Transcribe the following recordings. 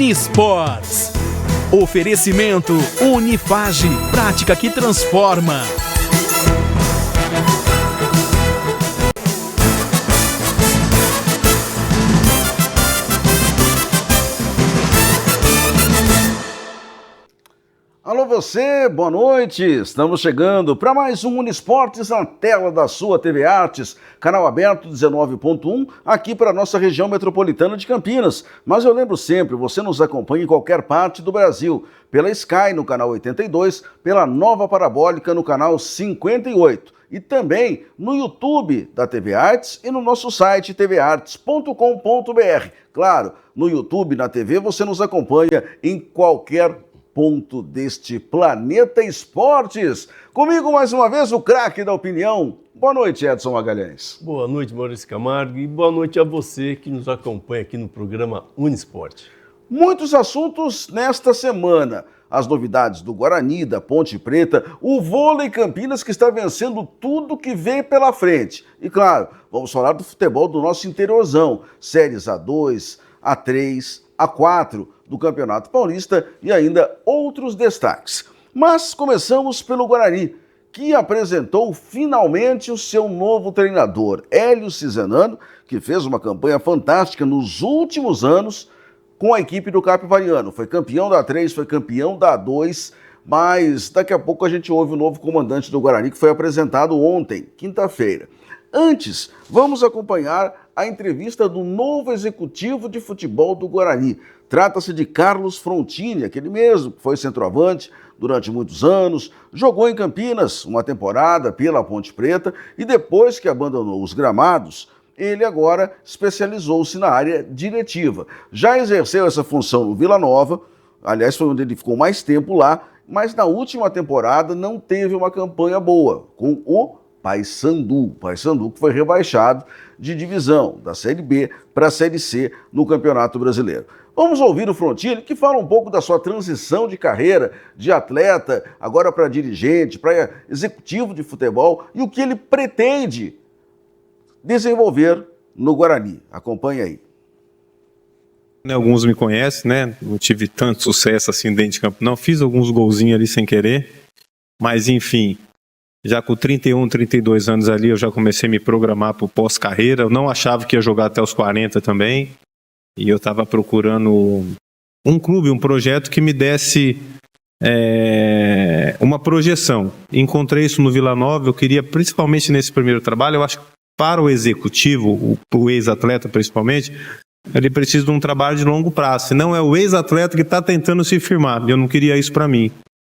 Unisports. Oferecimento Unifage, prática que transforma. Alô você, boa noite, estamos chegando para mais um Unisportes na tela da sua TV Artes, canal aberto 19.1, aqui para a nossa região metropolitana de Campinas. Mas eu lembro sempre, você nos acompanha em qualquer parte do Brasil, pela Sky no canal 82, pela Nova Parabólica no canal 58 e também no YouTube da TV Artes e no nosso site tvartes.com.br. Claro, no YouTube, na TV, você nos acompanha em qualquer ponto deste Planeta Esportes. Comigo mais uma vez o craque da opinião. Boa noite, Edson Magalhães. Boa noite, Maurício Camargo, e boa noite a você que nos acompanha aqui no programa Unisport. Muitos assuntos nesta semana. As novidades do Guarani, da Ponte Preta, o vôlei Campinas que está vencendo tudo que vem pela frente. E claro, vamos falar do futebol do nosso interiorzão. Séries A2, A3, A4 do Campeonato Paulista e ainda outros destaques. Mas começamos pelo Guarani, que apresentou finalmente o seu novo treinador, Hélio Cizenano, que fez uma campanha fantástica nos últimos anos com a equipe do Capivariano. Foi campeão da A3, foi campeão da A2, mas daqui a pouco a gente ouve o novo comandante do Guarani, que foi apresentado ontem, quinta-feira. Antes, vamos acompanhar a entrevista do novo executivo de futebol do Guarani. Trata-se de Carlos Frontini, aquele mesmo que foi centroavante durante muitos anos, jogou em Campinas uma temporada pela Ponte Preta e depois que abandonou os gramados, ele agora especializou-se na área diretiva. Já exerceu essa função no Vila Nova, aliás foi onde ele ficou mais tempo lá, mas na última temporada não teve uma campanha boa com o Paysandu que foi rebaixado de divisão da Série B para a Série C no Campeonato Brasileiro. Vamos ouvir o Frontini, que fala um pouco da sua transição de carreira de atleta, agora para dirigente, para executivo de futebol e o que ele pretende desenvolver no Guarani. Acompanhe aí. Alguns me conhecem, né? Não tive tanto sucesso assim dentro de campo, não. Fiz alguns golzinhos ali sem querer, mas enfim, já com 31, 32 anos ali, eu já comecei a me programar para o pós-carreira. Eu não achava que ia jogar até os 40 também. E eu estava procurando um clube, um projeto que me desse uma projeção. Encontrei isso no Vila Nova. Eu queria, principalmente nesse primeiro trabalho, eu acho que para o executivo, o ex-atleta principalmente, ele precisa de um trabalho de longo prazo. Senão é o ex-atleta que está tentando se firmar. Eu não queria isso para mim.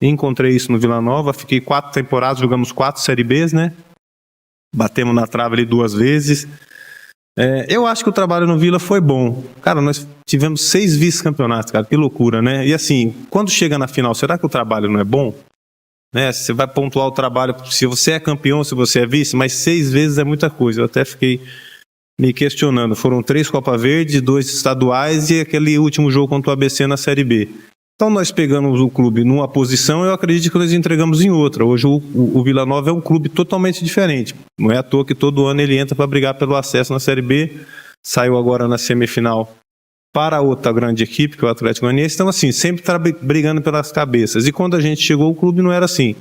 Encontrei isso no Vila Nova, fiquei 4 temporadas, jogamos 4 Série Bs, né? Batemos na trave ali 2 vezes. Eu acho que o trabalho no Vila foi bom. Cara, nós tivemos 6 vice-campeonatos, cara, que loucura, né? E assim, quando chega na final, será que o trabalho não é bom? Né? Você vai pontuar o trabalho, se você é campeão, se você é vice, mas 6 vezes é muita coisa. Eu até fiquei me questionando. Foram 3 Copa Verde, 2 estaduais e aquele último jogo contra o ABC na Série B. Então nós pegamos o clube numa posição, eu acredito que nós entregamos em outra. Hoje o Vila Nova é um clube totalmente diferente. Não é à toa que todo ano ele entra para brigar pelo acesso na Série B. Saiu agora na semifinal para outra grande equipe, que é o Atlético Goianiense. Então assim, sempre está brigando pelas cabeças. E quando a gente chegou, o clube não era assim.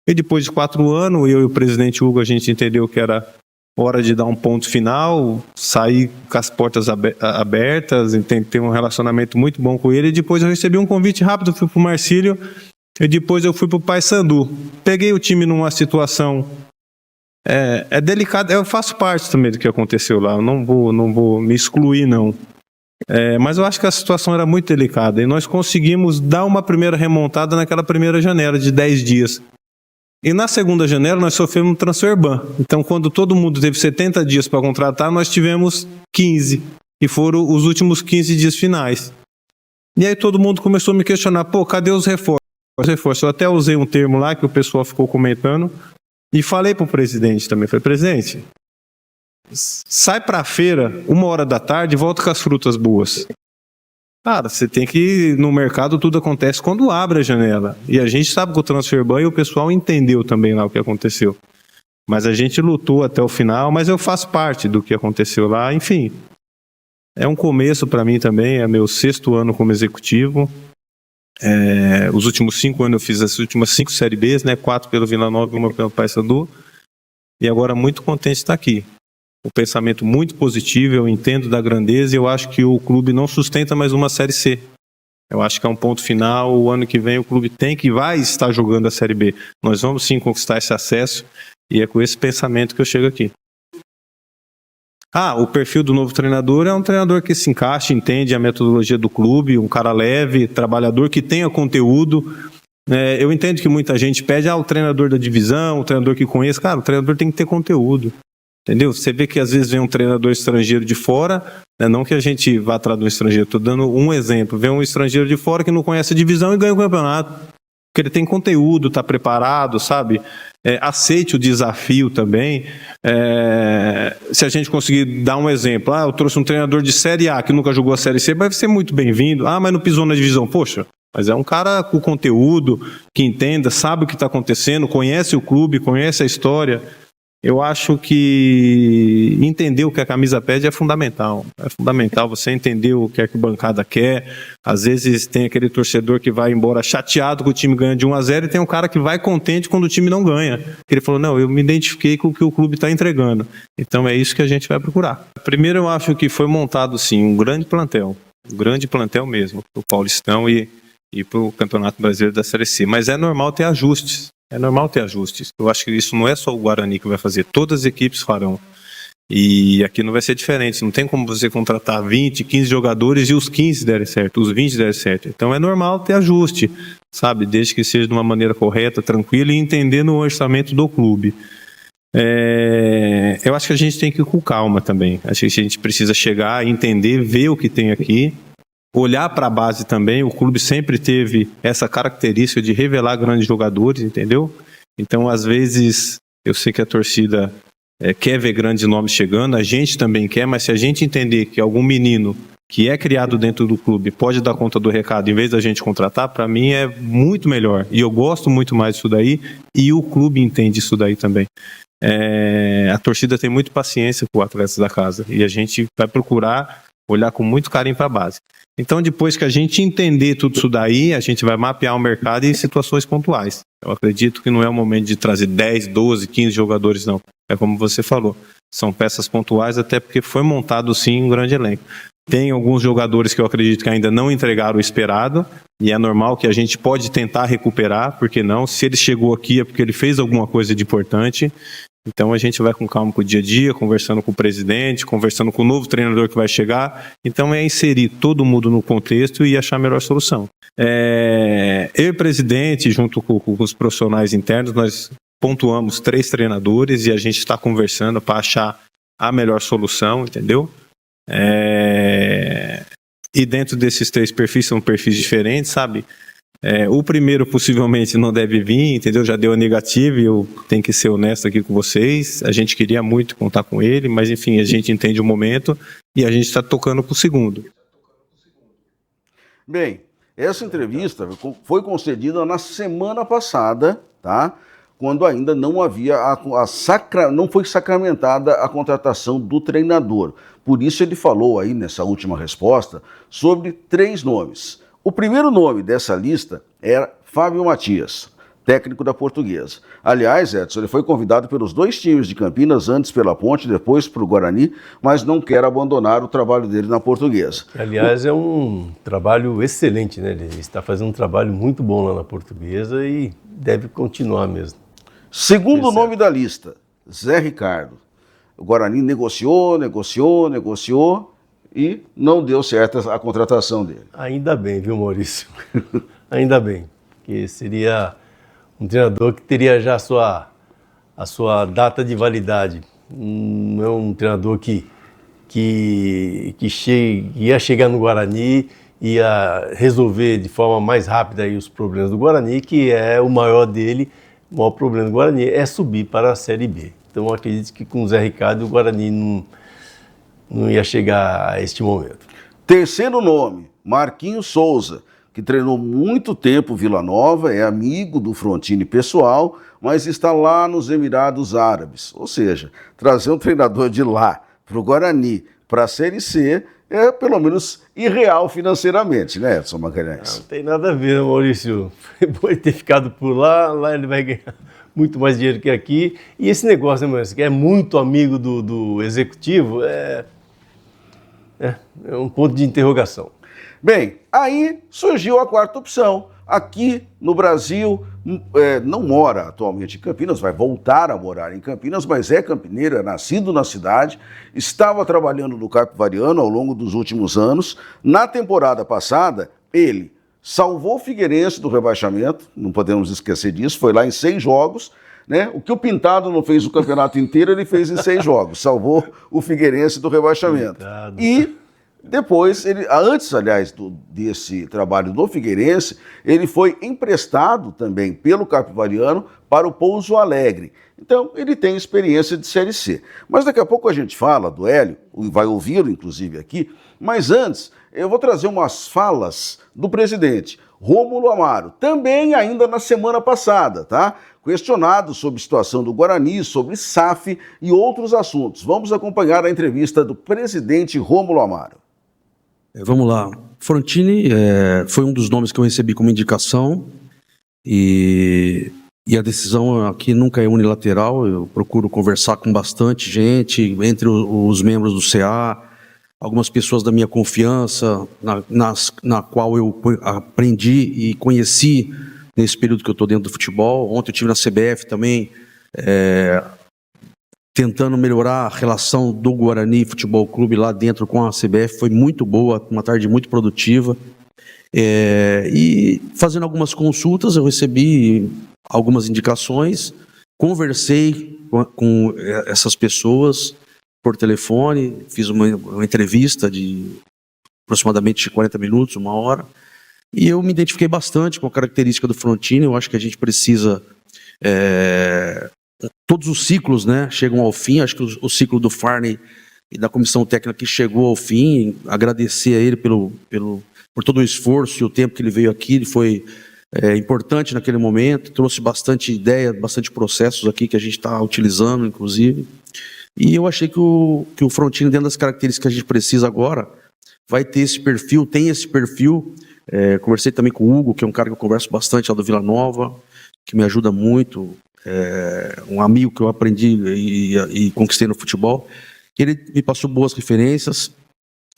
E depois de 4 anos, eu e o presidente Hugo, a gente entendeu que era hora de dar um ponto final, sair com as portas abertas, ter um relacionamento muito bom com ele. E depois eu recebi um convite rápido, fui para o Marcílio, e depois eu fui para o Paysandu. Peguei o time numa situação delicada, eu faço parte também do que aconteceu lá, eu não vou me excluir não. Mas eu acho que a situação era muito delicada, e nós conseguimos dar uma primeira remontada naquela primeira janela de 10 dias. E na segunda janela nós sofremos um transfer ban. Então quando todo mundo teve 70 dias para contratar, nós tivemos 15. E foram os últimos 15 dias finais. E aí todo mundo começou a me questionar, cadê os reforços? Eu até usei um termo lá que o pessoal ficou comentando. E falei para o presidente também, falei, presidente, sai para a feira 1h da tarde e volta com as frutas boas. Cara, você tem que ir no mercado, tudo acontece quando abre a janela. E a gente sabe que o transfer ban e o pessoal entendeu também lá o que aconteceu. Mas a gente lutou até o final, mas eu faço parte do que aconteceu lá, enfim. É um começo para mim também, é meu 6º ano como executivo. Os últimos 5 anos eu fiz as últimas 5 Série Bs, né? 4 pelo Vila Nova e 1 pelo Paysandu. E agora muito contente de estar aqui. O pensamento muito positivo, eu entendo da grandeza e eu acho que o clube não sustenta mais uma Série C. Eu acho que é um ponto final, o ano que vem o clube vai estar jogando a Série B. Nós vamos sim conquistar esse acesso e é com esse pensamento que eu chego aqui. O perfil do novo treinador é um treinador que se encaixa, entende a metodologia do clube, um cara leve, trabalhador, que tenha conteúdo. Eu entendo que muita gente pede, o treinador da divisão, o treinador que conhece. Cara, o treinador tem que ter conteúdo. Entendeu? Você vê que às vezes vem um treinador estrangeiro de fora, né? Não que a gente vá atrás de um estrangeiro, estou dando um exemplo. Vem um estrangeiro de fora que não conhece a divisão e ganha o campeonato. Porque ele tem conteúdo, está preparado, sabe? Aceite o desafio também. Se a gente conseguir dar um exemplo, eu trouxe um treinador de Série A que nunca jogou a Série C, vai ser muito bem-vindo. Mas não pisou na divisão. Poxa, mas é um cara com conteúdo, que entenda, sabe o que está acontecendo, conhece o clube, conhece a história. Eu acho que entender o que a camisa pede é fundamental. É fundamental você entender o que a arquibancada quer. Às vezes tem aquele torcedor que vai embora chateado que o time ganha de 1-0 e tem um cara que vai contente quando o time não ganha. Ele falou, não, eu me identifiquei com o que o clube está entregando. Então é isso que a gente vai procurar. Primeiro eu acho que foi montado sim um grande plantel mesmo, para o Paulistão e para o Campeonato Brasileiro da Série C. Mas é normal ter ajustes. Eu acho que isso não é só o Guarani que vai fazer, todas as equipes farão. E aqui não vai ser diferente, não tem como você contratar 20, 15 jogadores e os 15 derem certo, os 20 derem certo. Então é normal ter ajuste, sabe? Desde que seja de uma maneira correta, tranquila e entendendo o orçamento do clube. Eu acho que a gente tem que ir com calma também. Acho que a gente precisa chegar, entender, ver o que tem aqui. Olhar para a base também, o clube sempre teve essa característica de revelar grandes jogadores, entendeu? Então, às vezes, eu sei que a torcida quer ver grandes nomes chegando, a gente também quer, mas se a gente entender que algum menino que é criado dentro do clube pode dar conta do recado em vez da gente contratar, para mim é muito melhor. E eu gosto muito mais disso daí e o clube entende isso daí também. A torcida tem muita paciência com os atletas da casa e a gente vai procurar olhar com muito carinho para a base. Então, depois que a gente entender tudo isso daí, a gente vai mapear o mercado em situações pontuais. Eu acredito que não é o momento de trazer 10, 12, 15 jogadores, não. É como você falou, são peças pontuais, até porque foi montado, sim, um grande elenco. Tem alguns jogadores que eu acredito que ainda não entregaram o esperado, e é normal que a gente pode tentar recuperar, porque não? Se ele chegou aqui é porque ele fez alguma coisa de importante. Então a gente vai com calma com o dia a dia, conversando com o presidente, conversando com o novo treinador que vai chegar. Então é inserir todo mundo no contexto e achar a melhor solução. Eu e o presidente, junto com os profissionais internos, nós pontuamos 3 treinadores e a gente está conversando para achar a melhor solução, entendeu? E dentro desses 3 perfis, são perfis diferentes, sabe? O primeiro possivelmente não deve vir, entendeu? Já deu a negativa e eu tenho que ser honesto aqui com vocês. A gente queria muito contar com ele, mas enfim, a gente entende o momento e a gente está tocando para o segundo. Bem, essa entrevista foi concedida na semana passada, tá? Quando ainda não havia não foi sacramentada a contratação do treinador. Por isso ele falou aí nessa última resposta sobre 3 nomes. O primeiro nome dessa lista era Fábio Matias, técnico da Portuguesa. Aliás, Edson, ele foi convidado pelos 2 times de Campinas, antes pela Ponte, depois para o Guarani, mas não quer abandonar o trabalho dele na Portuguesa. Aliás, é um trabalho excelente, né? Ele está fazendo um trabalho muito bom lá na Portuguesa e deve continuar mesmo. Segundo nome da lista, Zé Ricardo. O Guarani negociou e não deu certo a contratação dele. Ainda bem, viu, Maurício? Ainda bem, que seria um treinador que teria já a sua data de validade. Não é um treinador que ia chegar no Guarani, ia resolver de forma mais rápida aí os problemas do Guarani, que é o maior dele. O maior problema do Guarani é subir para a Série B. Então, eu acredito que com o Zé Ricardo o Guarani não ia chegar a este momento. Terceiro nome, Marquinhos Souza, que treinou muito tempo Vila Nova, é amigo do Frontini pessoal, mas está lá nos Emirados Árabes. Ou seja, trazer um treinador de lá para o Guarani, para a Série C, é pelo menos irreal financeiramente, né, Edson Magalhães? Não tem nada a ver, Maurício. Foi ter ficado por lá ele vai ganhar muito mais dinheiro que aqui. E esse negócio, né, Maurício, que é muito amigo do executivo, é um ponto de interrogação. Bem, aí surgiu a quarta opção. Aqui no Brasil, não mora atualmente em Campinas, vai voltar a morar em Campinas, mas é campineiro, é nascido na cidade, estava trabalhando no Capivariano ao longo dos últimos anos. Na temporada passada, ele salvou o Figueirense do rebaixamento, não podemos esquecer disso, foi lá em 6 jogos, né? O que o Pintado não fez o campeonato inteiro, ele fez em 6 jogos, salvou o Figueirense do rebaixamento. Pintado. E depois, antes, aliás, desse trabalho do Figueirense, ele foi emprestado também pelo Capivariano para o Pouso Alegre. Então, ele tem experiência de Série C. Mas daqui a pouco a gente fala do Hélio, vai ouvi-lo inclusive aqui, mas antes eu vou trazer umas falas do presidente, Rômulo Amaro, também ainda na semana passada, tá? Questionado sobre a situação do Guarani, sobre SAF e outros assuntos. Vamos acompanhar a entrevista do presidente Rômulo Amaro. Vamos lá. Frontini foi um dos nomes que eu recebi como indicação e a decisão aqui nunca é unilateral. Eu procuro conversar com bastante gente, entre os membros do CA, algumas pessoas da minha confiança, na qual eu aprendi e conheci nesse período que eu estou dentro do futebol. Ontem eu estive na CBF também, tentando melhorar a relação do Guarani Futebol Clube lá dentro com a CBF. Foi muito boa, uma tarde muito produtiva. E fazendo algumas consultas, eu recebi algumas indicações, conversei com essas pessoas por telefone, fiz uma entrevista de aproximadamente 40 minutos, 1 hora, e eu me identifiquei bastante com a característica do Frontini. Eu acho que a gente precisa... todos os ciclos, né, chegam ao fim. Acho que o ciclo do Farney e da comissão técnica que chegou ao fim. Agradecer a ele por todo o esforço e o tempo que ele veio aqui. Ele foi importante naquele momento, trouxe bastante ideia, bastante processos aqui que a gente está utilizando, inclusive. E eu achei que o Frontini, dentro das características que a gente precisa agora, vai ter esse perfil, tem esse perfil. Conversei também com o Hugo, que é um cara que eu converso bastante, lá do Vila Nova, que me ajuda muito. Um amigo que eu aprendi e conquistei no futebol. Ele me passou boas referências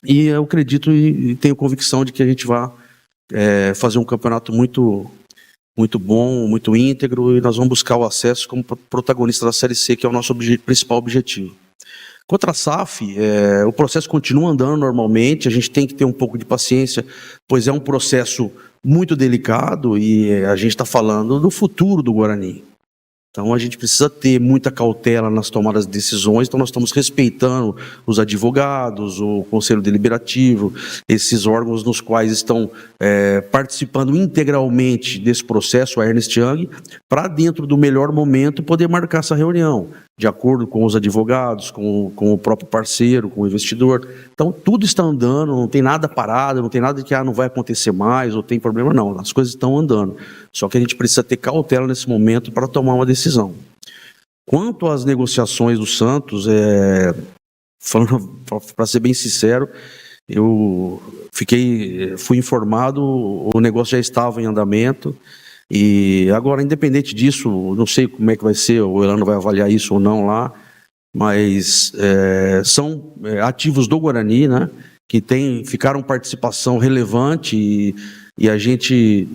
e eu acredito e tenho convicção de que a gente vai fazer um campeonato muito, muito bom, muito íntegro, e nós vamos buscar o acesso como protagonista da Série C, que é o nosso principal objetivo. Contra a SAF, o processo continua andando normalmente. A gente tem que ter um pouco de paciência, pois é um processo muito delicado e a gente está falando do futuro do Guarani. Então a gente precisa ter muita cautela nas tomadas de decisões. Então nós estamos respeitando os advogados, o Conselho Deliberativo, esses órgãos nos quais estão participando integralmente desse processo, a Ernst Young, para dentro do melhor momento poder marcar essa reunião, de acordo com os advogados, com o próprio parceiro, com o investidor. Então tudo está andando, não tem nada parado, não tem nada de que não vai acontecer mais ou tem problema, não. As coisas estão andando. Só que a gente precisa ter cautela nesse momento para tomar uma decisão. Quanto às negociações do Santos, falando para ser bem sincero, eu fui informado, o negócio já estava em andamento. E agora, independente disso, não sei como é que vai ser, o Elano vai avaliar isso ou não lá, mas são ativos do Guarani, né, que ficaram participação relevante e a gente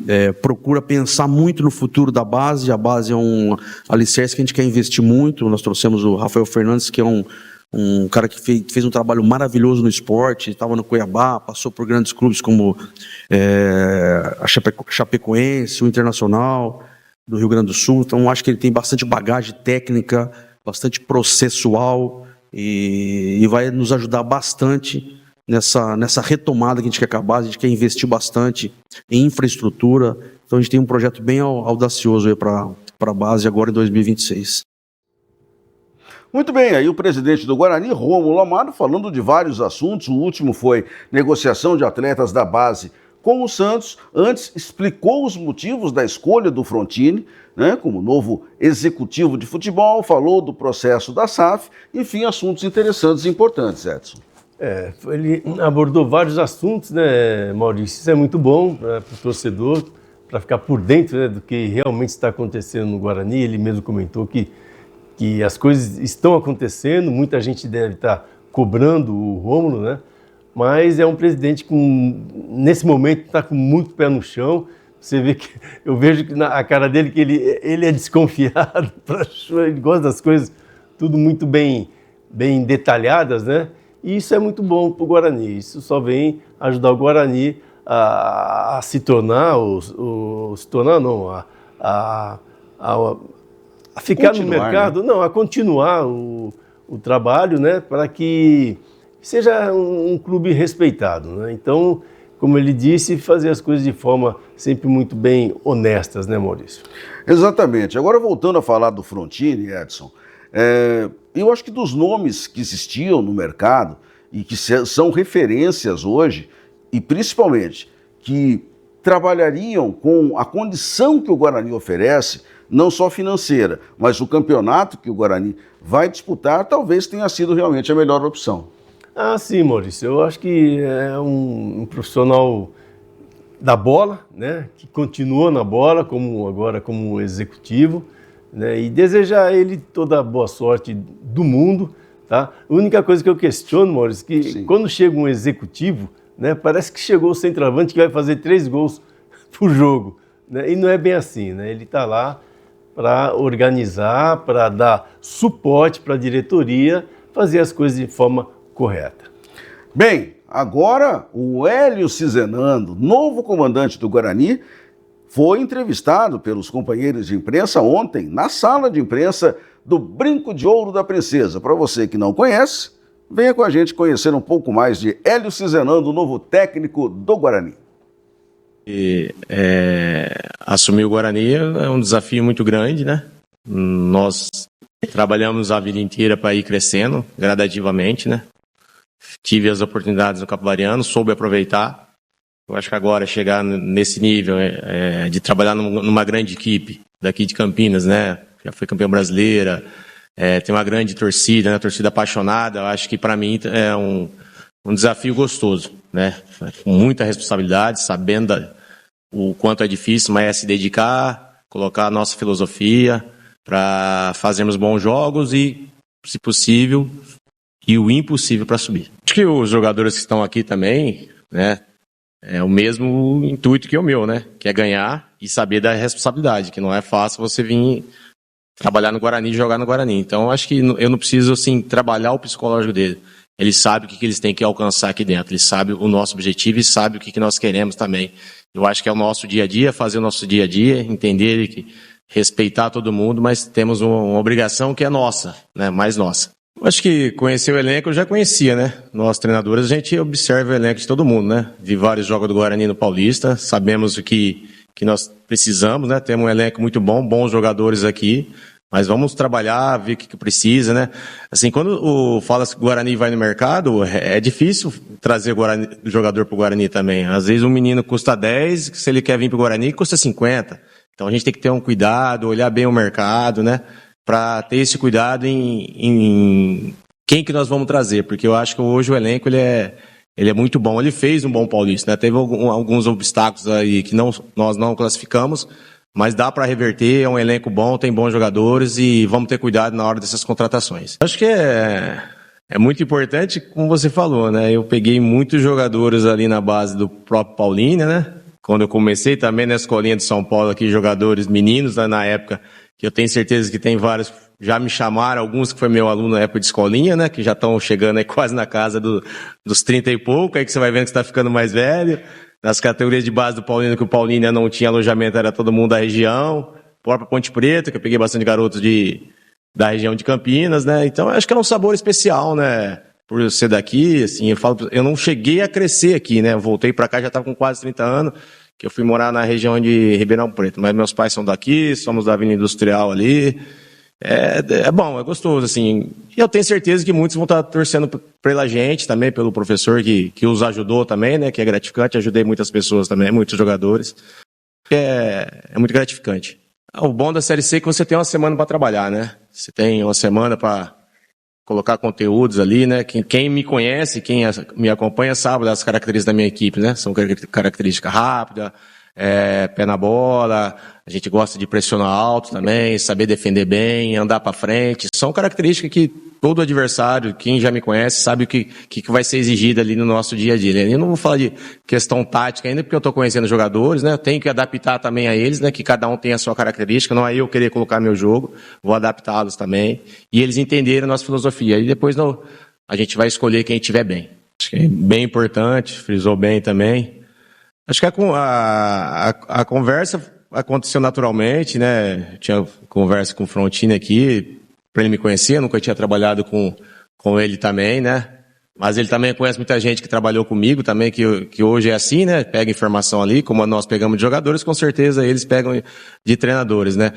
procura pensar muito no futuro da base. A base é um alicerce que a gente quer investir muito. Nós trouxemos o Rafael Fernandes, que é um cara que fez um trabalho maravilhoso no esporte, estava no Cuiabá, passou por grandes clubes como a Chapecoense, o Internacional do Rio Grande do Sul. Então acho que ele tem bastante bagagem técnica, bastante processual e vai nos ajudar bastante nessa retomada que a gente quer acabar. A gente quer investir bastante em infraestrutura. Então a gente tem um projeto bem audacioso para a base agora em 2026. Muito bem, aí o presidente do Guarani, Rômulo Amaro, falando de vários assuntos. O último foi negociação de atletas da base com o Santos. Antes explicou os motivos da escolha do Frontini, né, como novo executivo de futebol, falou do processo da SAF, enfim, assuntos interessantes e importantes, Edson. Ele abordou vários assuntos, né, Maurício? Isso é muito bom para o torcedor, para ficar por dentro, né, do que realmente está acontecendo no Guarani. Ele mesmo comentou que as coisas estão acontecendo, muita gente deve estar cobrando o Rômulo, né? Mas é um presidente nesse momento, está com muito pé no chão. Você vê que eu vejo que na cara dele que ele é desconfiado, ele gosta das coisas tudo muito bem detalhadas, né? E isso é muito bom para o Guarani. Isso só vem ajudar o Guarani a se tornar, a ficar no mercado, né? A continuar o trabalho, né? Para que seja um clube respeitado, né? Então, como ele disse, fazer as coisas de forma sempre muito bem honestas, né, Maurício? Exatamente. Agora, voltando a falar do Frontini, Edson, eu acho que dos nomes que existiam no mercado e que são referências hoje, e principalmente que trabalhariam com a condição que o Guarani oferece, não só financeira, mas o campeonato que o Guarani vai disputar, talvez tenha sido realmente a melhor opção. Ah, sim, Maurício. Eu acho que é um profissional da bola, né? Que continuou na bola, agora como executivo, né? E desejar a ele toda a boa sorte do mundo, tá? A única coisa que eu questiono, Maurício, que Sim. Quando chega um executivo, né? Parece que chegou o centroavante que vai fazer 3 gols por jogo, né? E não é bem assim, né? Ele está lá para organizar, para dar suporte para a diretoria, fazer as coisas de forma correta. Bem, agora o Hélio Cizenando, novo comandante do Guarani, foi entrevistado pelos companheiros de imprensa ontem na sala de imprensa do Brinco de Ouro da Princesa. Para você que não conhece, venha com a gente conhecer um pouco mais de Hélio Cizenando, novo técnico do Guarani. Assumir o Guarani é um desafio muito grande, né? Nós trabalhamos a vida inteira para ir crescendo gradativamente, né? Tive as oportunidades no Capivariano, soube aproveitar. Eu acho que agora chegar nesse nível de trabalhar numa grande equipe daqui de Campinas, né? Já foi campeã brasileira, tem uma grande torcida, né? Torcida apaixonada. Eu acho que para mim é um desafio gostoso, né? Com muita responsabilidade, sabendo o quanto é difícil, mas é se dedicar, colocar a nossa filosofia para fazermos bons jogos e, se possível, e o impossível para subir. Acho que os jogadores que estão aqui também, né, é o mesmo intuito que o meu, né, que é ganhar e saber da responsabilidade, que não é fácil você vir trabalhar no Guarani e jogar no Guarani. Então, acho que eu não preciso, assim, trabalhar o psicológico dele. Ele sabe o que eles têm que alcançar aqui dentro, ele sabe o nosso objetivo e sabe o que nós queremos também. Eu acho que é o nosso dia a dia, fazer o nosso dia a dia, entender, respeitar todo mundo, mas temos uma obrigação que é nossa, né, mais nossa. Acho que conhecer o elenco eu já conhecia, né? Nós, treinadores, a gente observa o elenco de todo mundo, né? Vi vários jogos do Guarani no Paulista, sabemos o que nós precisamos, né? Temos um elenco muito bom, bons jogadores aqui, mas vamos trabalhar, ver o que precisa, né? Assim, quando fala que o Guarani vai no mercado, é difícil trazer o jogador para o Guarani também. Às vezes um menino custa 10, se ele quer vir para o Guarani, custa 50. Então a gente tem que ter um cuidado, olhar bem o mercado, né? Para ter esse cuidado em quem que nós vamos trazer, porque eu acho que hoje o elenco ele é muito bom. Ele fez um bom Paulista, né? Teve alguns obstáculos aí que nós não classificamos, mas dá para reverter, é um elenco bom, tem bons jogadores e vamos ter cuidado na hora dessas contratações. Acho que é muito importante, como você falou, né? Eu peguei muitos jogadores ali na base do próprio Paulínia, né? Quando eu comecei também na escolinha de São Paulo aqui, jogadores meninos, né, na época, que eu tenho certeza que tem vários, já me chamaram, alguns que foi meu aluno na época de escolinha, né, que já estão chegando aí quase na casa dos 30 e pouco, aí que você vai vendo que você está ficando mais velho. Nas categorias de base do Paulínia, que o Paulínia não tinha alojamento, era todo mundo da região. Própria Ponte Preta, que eu peguei bastante garotos da região de Campinas, né. Então, acho que é um sabor especial, né, por eu ser daqui, assim, eu não cheguei a crescer aqui, né, eu voltei para cá, já estava com quase 30 anos, que eu fui morar na região de Ribeirão Preto, mas meus pais são daqui, somos da Avenida Industrial ali, é bom, é gostoso, assim, e eu tenho certeza que muitos vão estar torcendo pela gente também, pelo professor que os ajudou também, né, que é gratificante, ajudei muitas pessoas também, muitos jogadores, é muito gratificante. O bom da Série C é que você tem uma semana para trabalhar, né, você tem uma semana para colocar conteúdos ali, né? Quem me conhece, quem me acompanha sabe das características da minha equipe, né? São característica rápida, pé na bola, a gente gosta de pressionar alto também, saber defender bem, andar para frente. São características que todo adversário, quem já me conhece, sabe o que vai ser exigido ali no nosso dia a dia. Eu não vou falar de questão tática ainda, porque eu estou conhecendo os jogadores, né? Eu tenho que adaptar também a eles, né? Que cada um tem a sua característica, não é eu querer colocar meu jogo, vou adaptá-los também. E eles entenderem a nossa filosofia. E depois a gente vai escolher quem estiver bem. Acho que é bem importante, frisou bem também. Acho que a conversa aconteceu naturalmente, né? Eu tinha conversa com o Frontini aqui, para ele me conhecer, eu nunca tinha trabalhado com ele também, né? Mas ele também conhece muita gente que trabalhou comigo também, que hoje é assim, né? Pega informação ali, como nós pegamos de jogadores, com certeza eles pegam de treinadores, né?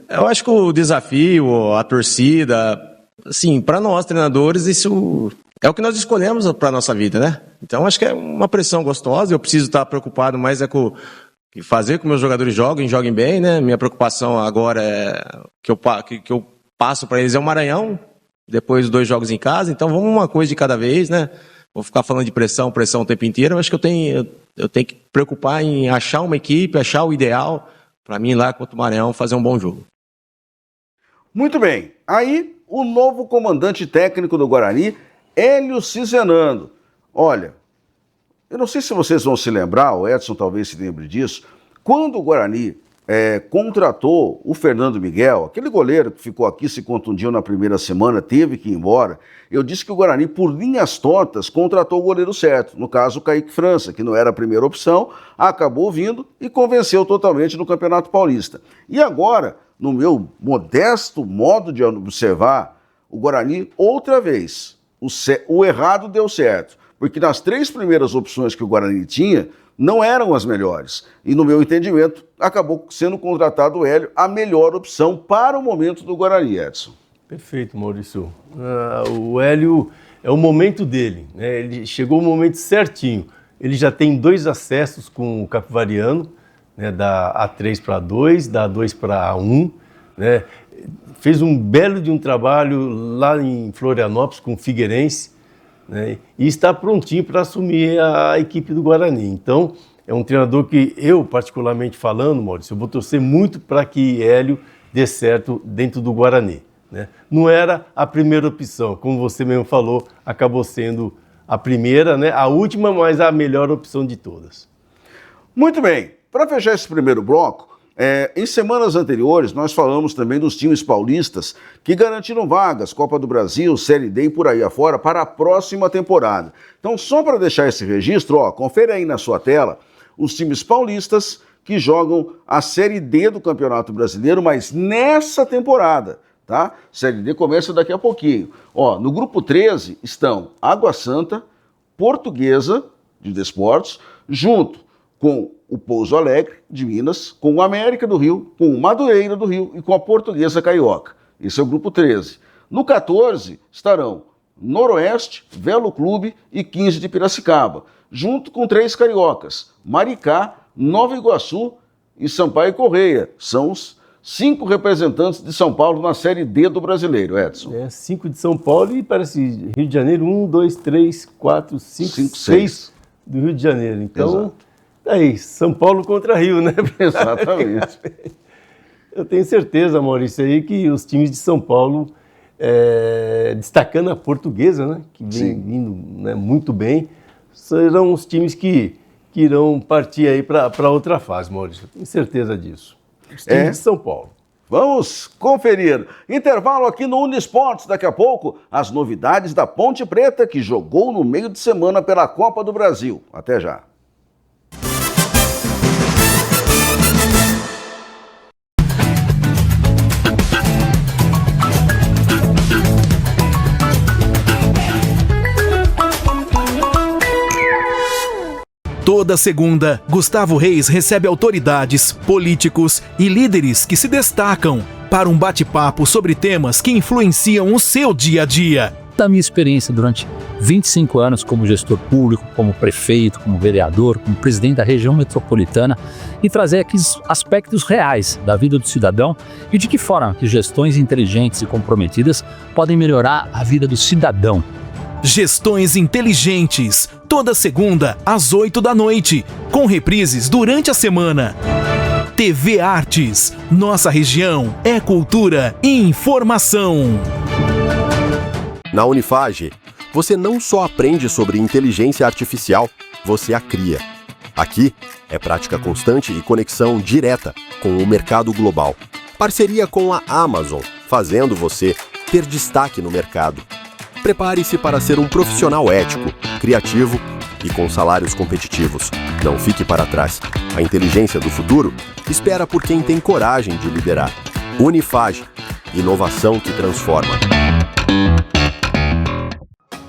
Eu acho que o desafio, a torcida, assim, para nós treinadores, isso é o que nós escolhemos para a nossa vida, né? Então acho que é uma pressão gostosa, eu preciso estar preocupado mais com fazer com que meus jogadores joguem bem, né? Minha preocupação agora é que eu passo para eles é o Maranhão, depois 2 jogos em casa, então vamos uma coisa de cada vez, né? Vou ficar falando de pressão o tempo inteiro, eu acho que eu tenho que preocupar em achar uma equipe, achar o ideal para mim ir lá contra o Maranhão fazer um bom jogo. Muito bem, aí o novo comandante técnico do Guarani, Hélio Cizenando. Olha, eu não sei se vocês vão se lembrar, o Edson talvez se lembre disso, quando o Guarani contratou o Fernando Miguel, aquele goleiro que ficou aqui, se contundiu na primeira semana, teve que ir embora, eu disse que o Guarani, por linhas tortas, contratou o goleiro certo, no caso o Kaique França, que não era a primeira opção, acabou vindo e convenceu totalmente no Campeonato Paulista. E agora, no meu modesto modo de observar, o Guarani, outra vez, o errado deu certo, porque nas 3 primeiras opções que o Guarani tinha, não eram as melhores. E no meu entendimento, acabou sendo contratado o Hélio, a melhor opção para o momento do Guarani, Edson. Perfeito, Maurício. O Hélio é o momento dele, né? Ele chegou o momento certinho. Ele já tem 2 acessos com o Capivariano, né? Da A3 para A2, da A2 para A1, né? Fez um belo de um trabalho lá em Florianópolis com o Figueirense, né? E está prontinho para assumir a equipe do Guarani. Então, é um treinador que eu, particularmente falando, Maurício, eu vou torcer muito para que Hélio dê certo dentro do Guarani, né? Não era a primeira opção, como você mesmo falou, acabou sendo a primeira, né? A última, mas a melhor opção de todas. Muito bem, para fechar esse primeiro bloco, em semanas anteriores, nós falamos também dos times paulistas que garantiram vagas, Copa do Brasil, Série D e por aí afora, para a próxima temporada. Então, só para deixar esse registro, confere aí na sua tela os times paulistas que jogam a Série D do Campeonato Brasileiro, mas nessa temporada, tá? Série D começa daqui a pouquinho. No grupo 13 estão Água Santa, Portuguesa, de Desportos, junto com o Pouso Alegre, de Minas, com o América do Rio, com o Madureira do Rio e com a Portuguesa Carioca. Esse é o grupo 13. No 14 estarão Noroeste, Velo Clube e 15 de Piracicaba, junto com 3 cariocas, Maricá, Nova Iguaçu e Sampaio Correia. São os 5 representantes de São Paulo na Série D do Brasileiro, Edson. 5 de São Paulo e parece Rio de Janeiro, 1, 2, 3, 4, 5, 6 do Rio de Janeiro. Então, exato. Aí, São Paulo contra Rio, né? Exatamente. Eu tenho certeza, Maurício, aí que os times de São Paulo, destacando a Portuguesa, né? Que vem vindo, né, muito bem, serão os times que irão partir aí para outra fase, Maurício. Eu tenho certeza disso. Os times de São Paulo. Vamos conferir. Intervalo aqui no Uniesportes. Daqui a pouco, as novidades da Ponte Preta, que jogou no meio de semana pela Copa do Brasil. Até já. Toda segunda, Gustavo Reis recebe autoridades, políticos e líderes que se destacam para um bate-papo sobre temas que influenciam o seu dia a dia. da minha experiência durante 25 anos como gestor público, como prefeito, como vereador, como presidente da região metropolitana e trazer aqui os aspectos reais da vida do cidadão e de que forma que gestões inteligentes e comprometidas podem melhorar a vida do cidadão. Gestões Inteligentes, toda segunda às 8 da noite, com reprises durante a semana. TV Artes, nossa região é cultura e informação. Na Unifage, você não só aprende sobre inteligência artificial, você a cria. Aqui é prática constante e conexão direta com o mercado global. Parceria com a Amazon, fazendo você ter destaque no mercado. Prepare-se para ser um profissional ético, criativo e com salários competitivos. Não fique para trás. A inteligência do futuro espera por quem tem coragem de liderar. Unifage, inovação que transforma.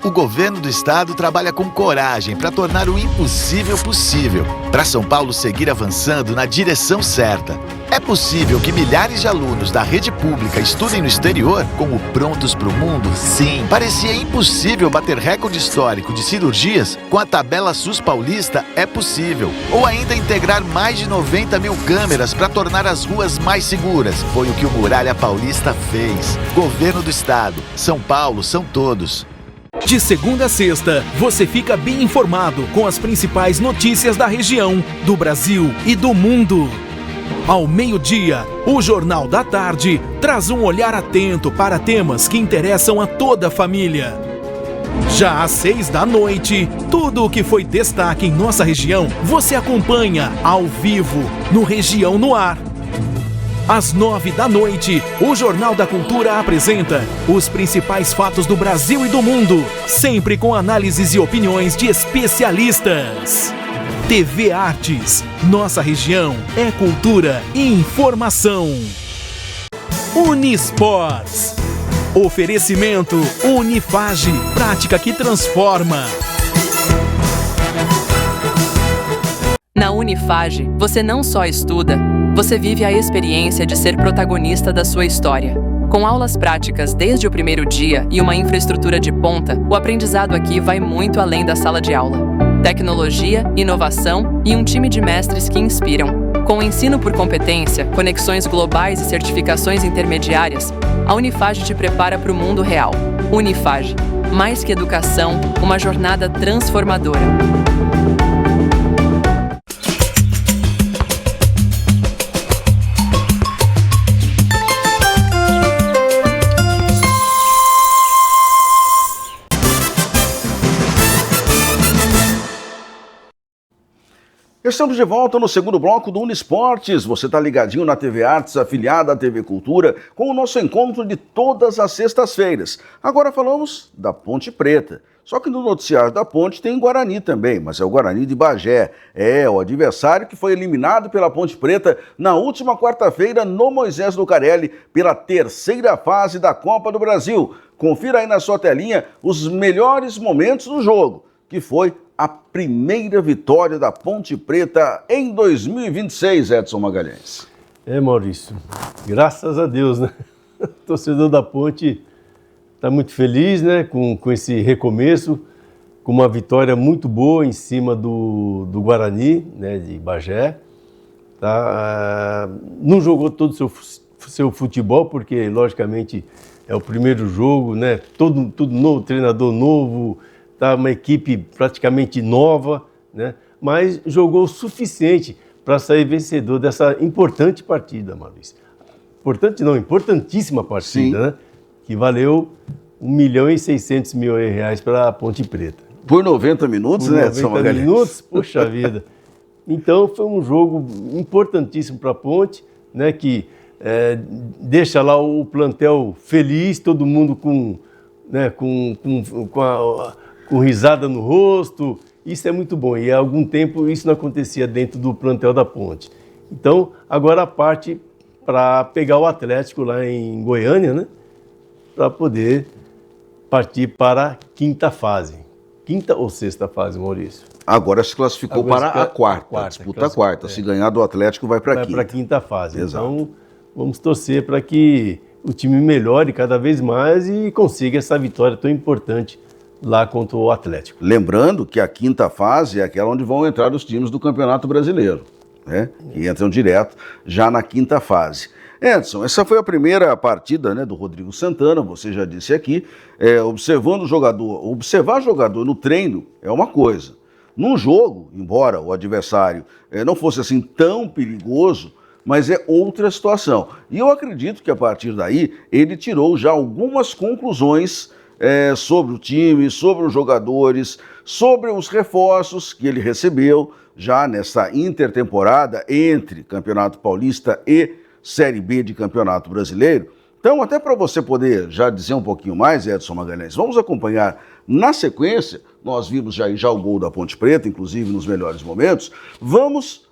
O governo do estado trabalha com coragem para tornar o impossível possível, para São Paulo seguir avançando na direção certa. É possível que milhares de alunos da rede pública estudem no exterior como Prontos para o Mundo? Sim. Parecia impossível bater recorde histórico de cirurgias com a tabela SUS paulista? É possível. Ou ainda integrar mais de 90 mil câmeras para tornar as ruas mais seguras. Foi o que o Muralha Paulista fez. Governo do estado. São Paulo são todos. De segunda a sexta, você fica bem informado com as principais notícias da região, do Brasil e do mundo. Ao meio-dia, o Jornal da Tarde traz um olhar atento para temas que interessam a toda a família. Já às 6 da noite, tudo o que foi destaque em nossa região, você acompanha ao vivo no Região no Ar. Às 9 da noite, o Jornal da Cultura apresenta os principais fatos do Brasil e do mundo, sempre com análises e opiniões de especialistas. TV Artes, nossa região é cultura e informação. Unisports. Oferecimento Unifage, prática que transforma. Na Unifage, você não só estuda, você vive a experiência de ser protagonista da sua história. Com aulas práticas desde o primeiro dia e uma infraestrutura de ponta, o aprendizado aqui vai muito além da sala de aula. Tecnologia, inovação e um time de mestres que inspiram. Com ensino por competência, conexões globais e certificações intermediárias, a Unifage te prepara para o mundo real. Unifage, mais que educação, uma jornada transformadora. Estamos de volta no segundo bloco do Unisportes. Você está ligadinho na TV Artes, afiliada à TV Cultura, com o nosso encontro de todas as sextas-feiras. Agora falamos da Ponte Preta. Só que no noticiário da Ponte tem Guarani também, mas é o Guarani de Bagé. É o adversário que foi eliminado pela Ponte Preta na última quarta-feira no Moisés Lucarelli pela terceira fase da Copa do Brasil. Confira aí na sua telinha os melhores momentos do jogo, que foi a primeira vitória da Ponte Preta em 2026, Edson Magalhães. Maurício, graças a Deus, né? O torcedor da Ponte está muito feliz, né, com esse recomeço, com uma vitória muito boa em cima do Guarani, né, de Bagé. Tá? Não jogou todo o seu futebol, porque, logicamente, é o primeiro jogo, né? Tudo novo, treinador novo, tá, uma equipe praticamente nova, né? Mas jogou o suficiente para sair vencedor dessa importante partida, Maurício. Importante não, importantíssima partida, né? Que valeu R$1.600.000 para a Ponte Preta. Por 90 minutos, por né, 90 minutos, poxa vida. Então foi um jogo importantíssimo para a Ponte, né? Que deixa lá o plantel feliz, todo mundo com risada no rosto. Isso é muito bom, e há algum tempo isso não acontecia dentro do plantel da Ponte. Então, agora a parte para pegar o Atlético lá em Goiânia, né? Para poder partir para a quinta fase. Quinta ou sexta fase, Maurício? Agora se classificou para a quarta, disputa a quarta. Se ganhar do Atlético, vai para a quinta. Vai para a quinta fase. Exato. Então, vamos torcer para que o time melhore cada vez mais e consiga essa vitória tão importante lá contra o Atlético. Lembrando que a quinta fase é aquela onde vão entrar os times do Campeonato Brasileiro, né? Que entram direto já na quinta fase. Edson, essa foi a primeira partida, né, do Rodrigo Santana, você já disse aqui, observar jogador no treino é uma coisa. Num jogo, embora o adversário não fosse assim tão perigoso, mas é outra situação. E eu acredito que a partir daí ele tirou já algumas conclusões sobre o time, sobre os jogadores, sobre os reforços que ele recebeu já nessa intertemporada entre Campeonato Paulista e Série B de Campeonato Brasileiro. Então, até para você poder já dizer um pouquinho mais, Edson Magalhães, vamos acompanhar na sequência. Nós vimos já o gol da Ponte Preta, inclusive nos melhores momentos. Vamos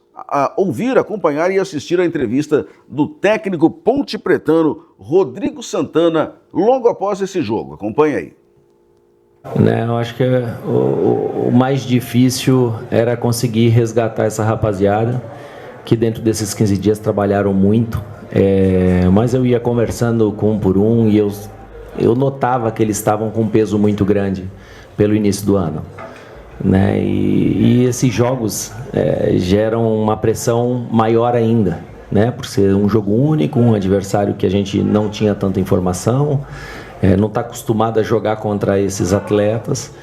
ouvir, acompanhar e assistir a entrevista do técnico pontepretano Rodrigo Santana logo após esse jogo. Acompanhe aí. Eu acho que o mais difícil era conseguir resgatar essa rapaziada, que dentro desses 15 dias trabalharam muito, mas eu ia conversando com um por um e eu notava que eles estavam com um peso muito grande pelo início do ano, né? E esses jogos geram uma pressão maior ainda, né? Por ser um jogo único, um adversário que a gente não tinha tanta informação, não está acostumado a jogar contra esses atletas,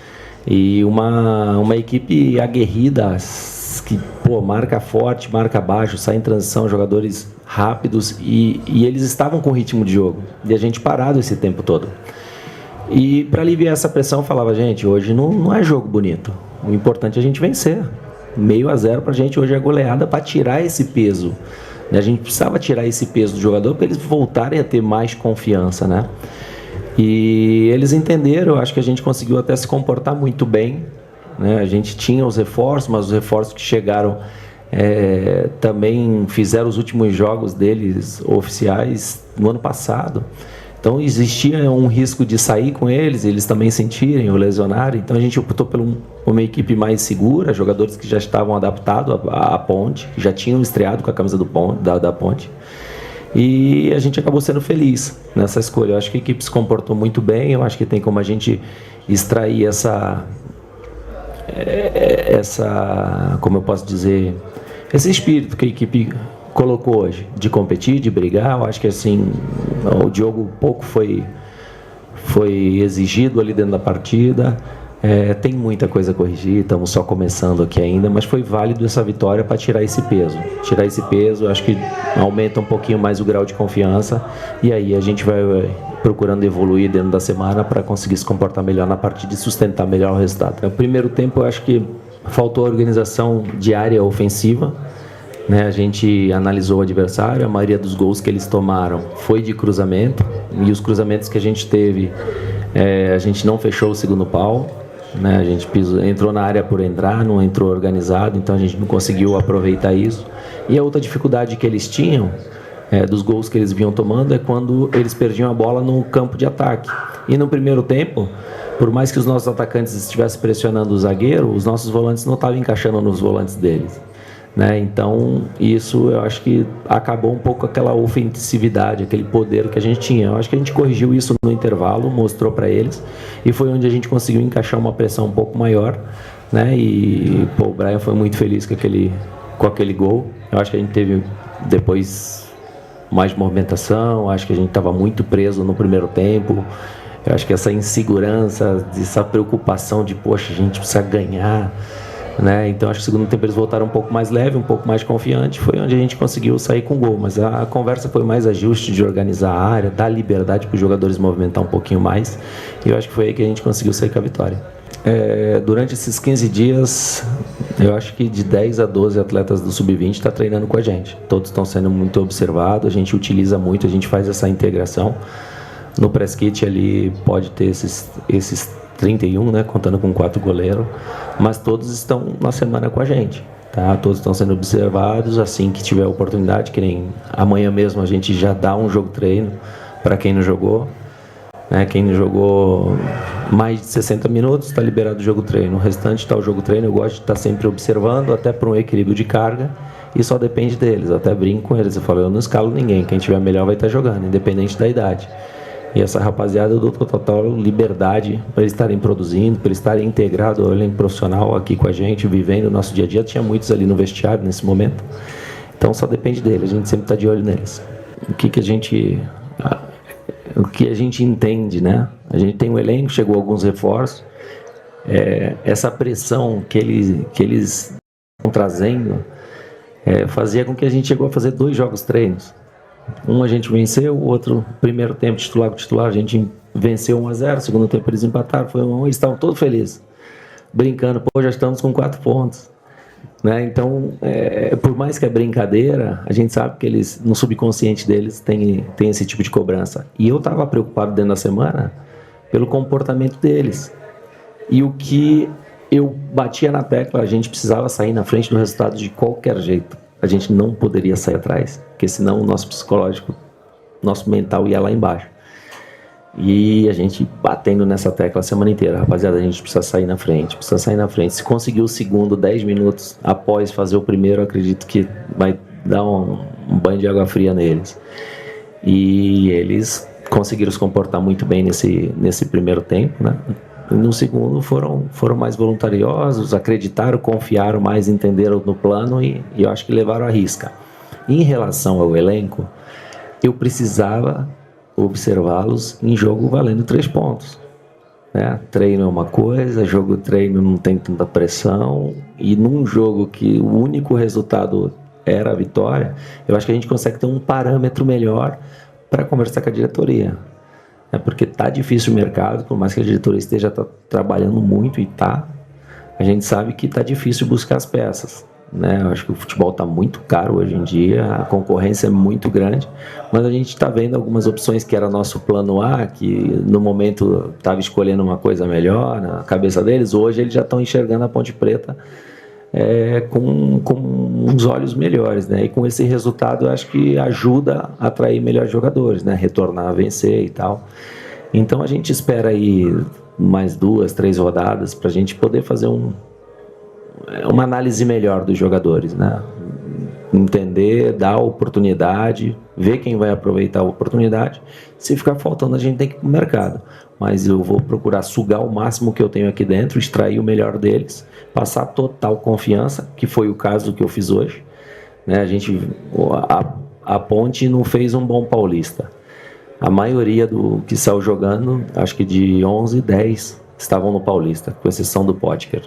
e uma equipe aguerrida que marca forte, marca baixo, sai em transição, jogadores rápidos, e eles estavam com ritmo de jogo e a gente parado esse tempo todo. E para aliviar essa pressão eu falava, gente, hoje não é jogo bonito, o importante é a gente vencer. 0-0 pra gente hoje é goleada para tirar esse peso, né? A gente precisava tirar esse peso do jogador para eles voltarem a ter mais confiança, né? E eles entenderam, eu acho que a gente conseguiu até se comportar muito bem, né? A gente tinha os reforços, mas os reforços que chegaram também fizeram os últimos jogos deles oficiais no ano passado. Então existia um risco de sair com eles também sentirem ou lesionarem. Então a gente optou por uma equipe mais segura, jogadores que já estavam adaptados à Ponte, que já tinham estreado com a camisa da Ponte. E a gente acabou sendo feliz nessa escolha. Eu acho que a equipe se comportou muito bem, eu acho que tem como a gente extrair essa como eu posso dizer, esse espírito que a equipe colocou hoje, de competir, de brigar. Eu acho que assim, o Diogo pouco foi exigido ali dentro da partida. Tem muita coisa a corrigir, estamos só começando aqui ainda, mas foi válido essa vitória para tirar esse peso. Tirar esse peso, acho que aumenta um pouquinho mais o grau de confiança, e aí a gente vai procurando evoluir dentro da semana para conseguir se comportar melhor na partida e sustentar melhor o resultado. No primeiro tempo, eu acho que faltou organização diária ofensiva, né? A gente analisou o adversário, a maioria dos gols que eles tomaram foi de cruzamento, e os cruzamentos que a gente teve, a gente não fechou o segundo pau, né? A gente entrou na área por entrar, não entrou organizado, então a gente não conseguiu aproveitar isso. E a outra dificuldade que eles tinham, dos gols que eles vinham tomando, é quando eles perdiam a bola no campo de ataque. E no primeiro tempo, por mais que os nossos atacantes estivessem pressionando o zagueiro, os nossos volantes não estavam encaixando nos volantes deles, né? Então isso eu acho que acabou um pouco aquela ofensividade, aquele poder que a gente tinha. Eu acho que a gente corrigiu isso no intervalo, mostrou para eles, e foi onde a gente conseguiu encaixar uma pressão um pouco maior, né? E o Brian foi muito feliz com aquele gol. Eu acho que a gente teve depois mais movimentação, acho que a gente estava muito preso no primeiro tempo. Eu acho que essa insegurança, essa preocupação de, poxa, a gente precisa ganhar, né? Então acho que no segundo tempo eles voltaram um pouco mais leve, um pouco mais confiante. Foi onde a gente conseguiu sair com gol, mas a conversa foi mais ajuste de organizar a área, dar liberdade para os jogadores movimentar um pouquinho mais, e eu acho que foi aí que a gente conseguiu sair com a vitória. Durante esses 15 dias, eu acho que de 10 a 12 atletas do Sub-20 estão treinando com a gente. Todos estão sendo muito observados, a gente utiliza muito, a gente faz essa integração. No press kit ali pode ter esses 31, né, contando com 4 goleiros, mas todos estão na semana com a gente, tá? Todos estão sendo observados. Assim que tiver oportunidade, que nem amanhã mesmo a gente já dá um jogo treino para quem não jogou, né? Quem não jogou mais de 60 minutos está liberado o jogo treino, o restante está o jogo treino. Eu gosto de estar sempre observando, até para um equilíbrio de carga, e só depende deles. Eu até brinco com eles, eu falo, eu não escalo ninguém, quem tiver melhor vai estar jogando, independente da idade. E essa rapaziada eu dou total liberdade para eles estarem produzindo, para eles estarem integrados ao elenco profissional aqui com a gente, vivendo o nosso dia a dia. Tinha muitos ali no vestiário nesse momento, então só depende deles, a gente sempre está de olho neles. O que a gente entende, né? A gente tem um elenco, chegou alguns reforços, essa pressão que eles estão trazendo fazia com que a gente chegou a fazer 2 jogos treinos. Um a gente venceu, o outro, primeiro tempo titular com titular, a gente venceu 1-0, segundo tempo eles empataram, foi 1-1, eles estavam todos felizes, brincando, já estamos com 4 pontos. Né? Então, por mais que é brincadeira, a gente sabe que eles, no subconsciente deles, tem esse tipo de cobrança. E eu estava preocupado dentro da semana pelo comportamento deles. E o que eu batia na tecla, a gente precisava sair na frente do resultado de qualquer jeito. A gente não poderia sair atrás, porque senão o nosso psicológico, nosso mental ia lá embaixo. E a gente batendo nessa tecla a semana inteira, rapaziada, a gente precisa sair na frente, Se conseguir o segundo 10 minutos após fazer o primeiro, eu acredito que vai dar um banho de água fria neles. E eles conseguiram se comportar muito bem nesse primeiro tempo, né? E no segundo foram mais voluntariosos, acreditaram, confiaram mais, entenderam no plano e eu acho que levaram a risca. Em relação ao elenco, eu precisava observá-los em jogo valendo 3 pontos. Né? Treino é uma coisa, treino não tem tanta pressão, e num jogo que o único resultado era a vitória, eu acho que a gente consegue ter um parâmetro melhor para conversar com a diretoria. Porque tá difícil o mercado, por mais que a diretoria esteja trabalhando muito a gente sabe que tá difícil buscar as peças. Né? Eu acho que o futebol está muito caro hoje em dia, a concorrência é muito grande, mas a gente está vendo algumas opções que era nosso plano A, que no momento estava escolhendo uma coisa melhor na cabeça deles, hoje eles já estão enxergando a Ponte Preta com uns olhos melhores, né? E com esse resultado eu acho que ajuda a atrair melhores jogadores, né? Retornar a vencer e tal. Então a gente espera aí mais 2, 3 rodadas para a gente poder fazer uma análise melhor dos jogadores, né? Entender, dar oportunidade, ver quem vai aproveitar a oportunidade. Se ficar faltando, a gente tem que ir para o mercado. Mas eu vou procurar sugar o máximo que eu tenho aqui dentro, extrair o melhor deles, passar total confiança, que foi o caso que eu fiz hoje. Né? A Ponte não fez um bom paulista. A maioria do que saiu jogando, acho que de 11, 10 estavam no paulista, com exceção do Potker.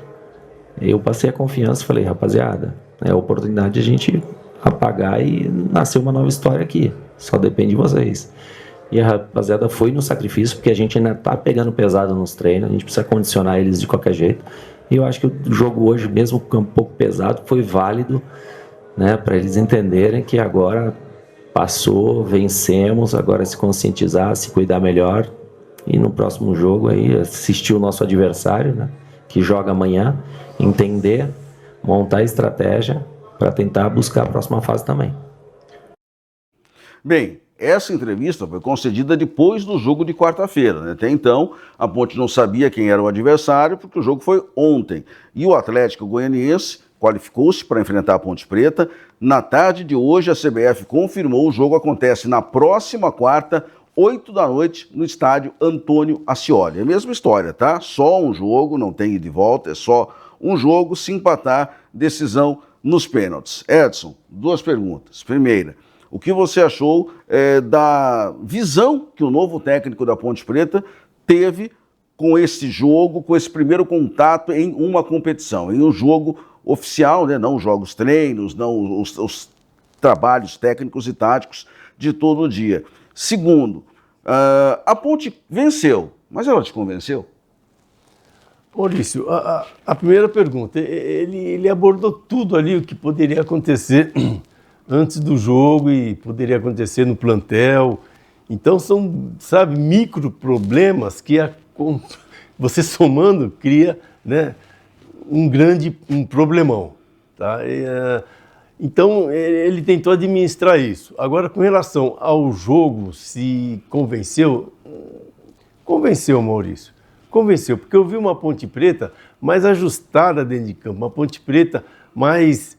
Eu passei a confiança e falei, rapaziada, é a oportunidade de a gente apagar e nascer uma nova história aqui. Só depende de vocês. E a rapaziada foi no sacrifício, porque a gente ainda tá pegando pesado nos treinos, a gente precisa condicionar eles de qualquer jeito. E eu acho que o jogo hoje, mesmo que um pouco pesado, foi válido, né, para eles entenderem que agora passou, vencemos, agora se conscientizar, se cuidar melhor. E no próximo jogo aí, assistir o nosso adversário, né, que joga amanhã, entender, montar a estratégia para tentar buscar a próxima fase também. Bem, essa entrevista foi concedida depois do jogo de quarta-feira. Né? Até então, a Ponte não sabia quem era o adversário, porque o jogo foi ontem. E o Atlético Goianiense qualificou-se para enfrentar a Ponte Preta. Na tarde de hoje, a CBF confirmou, o jogo acontece na próxima quarta, 20h, no estádio Antônio Ascioli. É a mesma história, tá? Só um jogo, não tem ida e volta, é só um jogo. Se empatar, decisão nos pênaltis. Edson, 2 perguntas. Primeira, o que você achou da visão que o novo técnico da Ponte Preta teve com esse jogo, com esse primeiro contato em uma competição, em um jogo oficial, né? Não os jogos treinos, não os trabalhos técnicos e táticos de todo dia. Segundo, a Ponte venceu, mas ela te convenceu? Maurício, a primeira pergunta, ele abordou tudo ali o que poderia acontecer antes do jogo e poderia acontecer no plantel. Então são, micro problemas que você somando cria, né, um problemão. Tá? Então ele tentou administrar isso. Agora, com relação ao jogo, se convenceu, Maurício. convenceu, porque eu vi uma Ponte Preta mais ajustada dentro de campo, uma Ponte Preta mais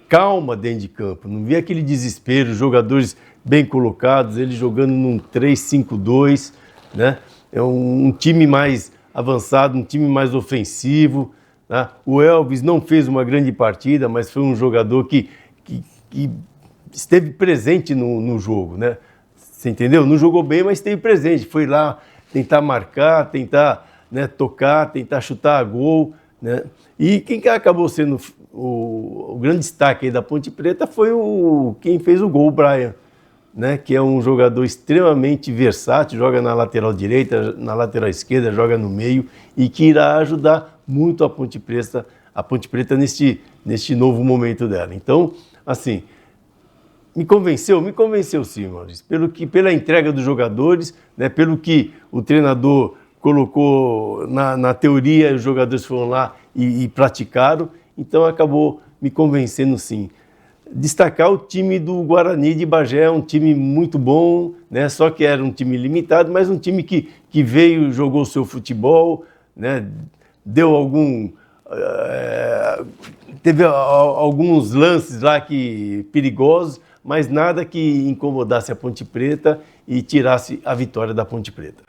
calma dentro de campo. Não vi aquele desespero, jogadores bem colocados, ele jogando num 3-5-2, né? É um time mais avançado, um time mais ofensivo, né? O Elvis não fez uma grande partida, mas foi um jogador que esteve presente no jogo, né? Você entendeu? Não jogou bem, mas esteve presente. Foi lá tentar marcar, tentar, né, tocar, tentar chutar a gol, né? E quem acabou sendo o grande destaque aí da Ponte Preta foi quem fez o gol, o Brian, né? Que é um jogador extremamente versátil, joga na lateral direita, na lateral esquerda, joga no meio e que irá ajudar muito a Ponte Preta neste novo momento dela. Então, assim, me convenceu sim, Maurício, pela entrega dos jogadores, né, pelo que o treinador colocou na teoria, os jogadores foram lá e praticaram, então acabou me convencendo sim. Destacar o time do Guarani de Bagé, é um time muito bom, né, só que era um time limitado, mas um time que veio, jogou o seu futebol, né, deu teve alguns lances lá perigosos, mas nada que incomodasse a Ponte Preta e tirasse a vitória da Ponte Preta.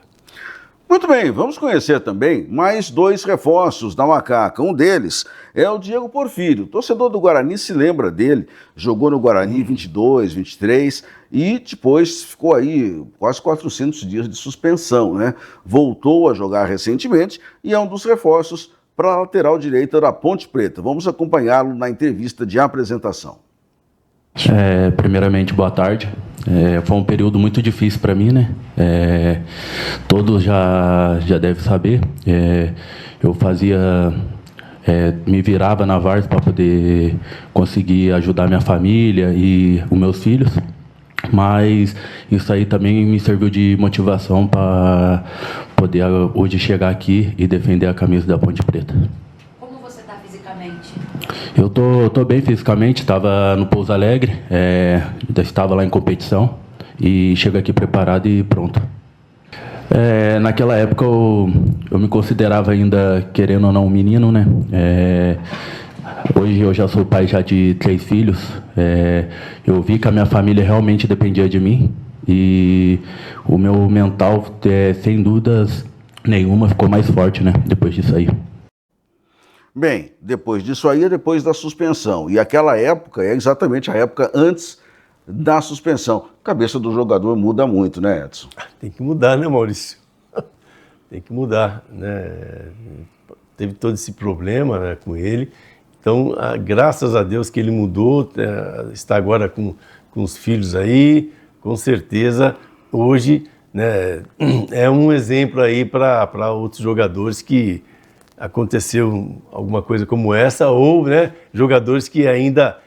Muito bem, vamos conhecer também mais 2 reforços da Macaca. Um deles é o Diego Porfírio. O torcedor do Guarani se lembra dele, jogou no Guarani 22, 23 e depois ficou aí quase 400 dias de suspensão, né? Voltou a jogar recentemente e é um dos reforços para a lateral direita da Ponte Preta. Vamos acompanhá-lo na entrevista de apresentação. Primeiramente, boa tarde. Foi um período muito difícil para mim, né? Todos já devem saber. Eu me virava na várzea para poder conseguir ajudar minha família e os meus filhos. Mas isso aí também me serviu de motivação para poder hoje chegar aqui e defender a camisa da Ponte Preta. Como você está fisicamente? Eu tô bem fisicamente, estava no Pouso Alegre, estava lá em competição e chego aqui preparado e pronto. Naquela época eu me considerava ainda, querendo ou não, um menino, né? Hoje eu já sou pai já de 3 filhos. Eu vi que a minha família realmente dependia de mim e o meu mental, sem dúvidas nenhuma, ficou mais forte, né? Depois disso aí. Bem, depois disso aí é depois da suspensão. E aquela época é exatamente a época antes da suspensão. A cabeça do jogador muda muito, né, Edson? Tem que mudar, né, Maurício? Tem que mudar, né? Teve todo esse problema, né, com ele. Então, graças a Deus que ele mudou, está agora com os filhos aí, com certeza, hoje, né, é um exemplo aí para outros jogadores que aconteceu alguma coisa como essa, ou, né, jogadores que ainda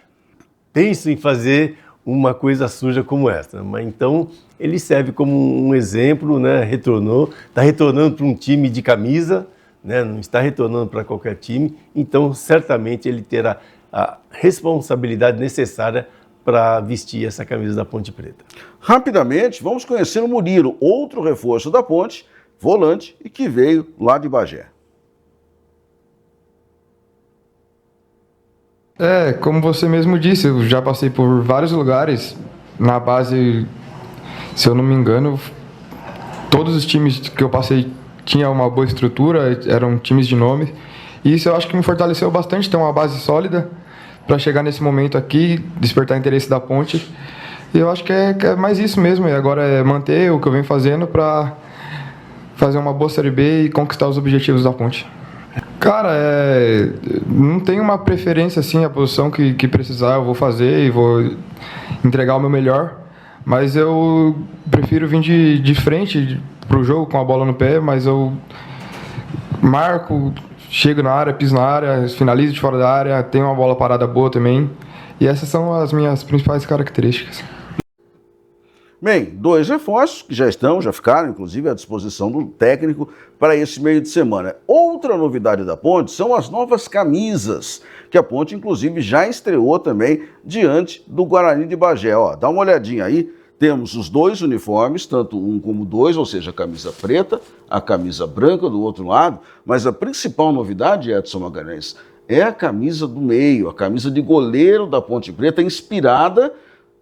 pensam em fazer uma coisa suja como essa. Mas então ele serve como um exemplo, né? Está retornando para um time de camisa, né? Não está retornando para qualquer time, então certamente ele terá a responsabilidade necessária para vestir essa camisa da Ponte Preta. Rapidamente, vamos conhecer o Murilo, outro reforço da Ponte, volante, e que veio lá de Bagé. Como você mesmo disse, eu já passei por vários lugares. Na base, se eu não me engano, todos os times que eu passei tinham uma boa estrutura, eram times de nome. E isso eu acho que me fortaleceu bastante, ter uma base sólida para chegar nesse momento aqui, despertar interesse da Ponte. E eu acho que é mais isso mesmo, e agora é manter o que eu venho fazendo para fazer uma boa Série B e conquistar os objetivos da Ponte. Cara, não tem uma preferência assim, a posição que precisar eu vou fazer e vou entregar o meu melhor, mas eu prefiro vir de frente pro jogo com a bola no pé, mas eu marco, chego na área, piso na área, finalizo de fora da área, tenho uma bola parada boa também, e essas são as minhas principais características. Bem, 2 reforços que já ficaram, inclusive, à disposição do técnico para esse meio de semana. Outra novidade da Ponte são as novas camisas, que a Ponte, inclusive, já estreou também diante do Guarani de Bagé. Ó, dá uma olhadinha aí, temos os dois uniformes, tanto um como dois, ou seja, a camisa preta, a camisa branca do outro lado, mas a principal novidade, Edson Magalhães, é a camisa do meio, a camisa de goleiro da Ponte Preta, inspirada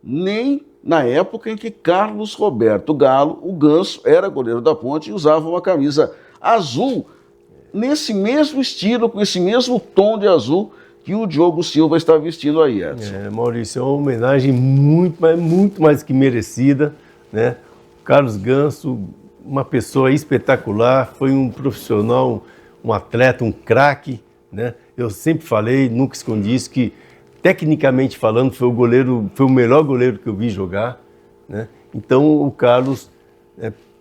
nem na época em que Carlos Roberto Galo, o Ganso, era goleiro da Ponte e usava uma camisa azul, nesse mesmo estilo, com esse mesmo tom de azul que o Diogo Silva está vestindo aí, Edson. Maurício, é uma homenagem muito mais que merecida, né? Carlos Ganso, uma pessoa espetacular, foi um profissional, um atleta, um craque, né? Eu sempre falei, nunca escondi isso, que tecnicamente falando foi o melhor goleiro que eu vi jogar, né? Então o Carlos,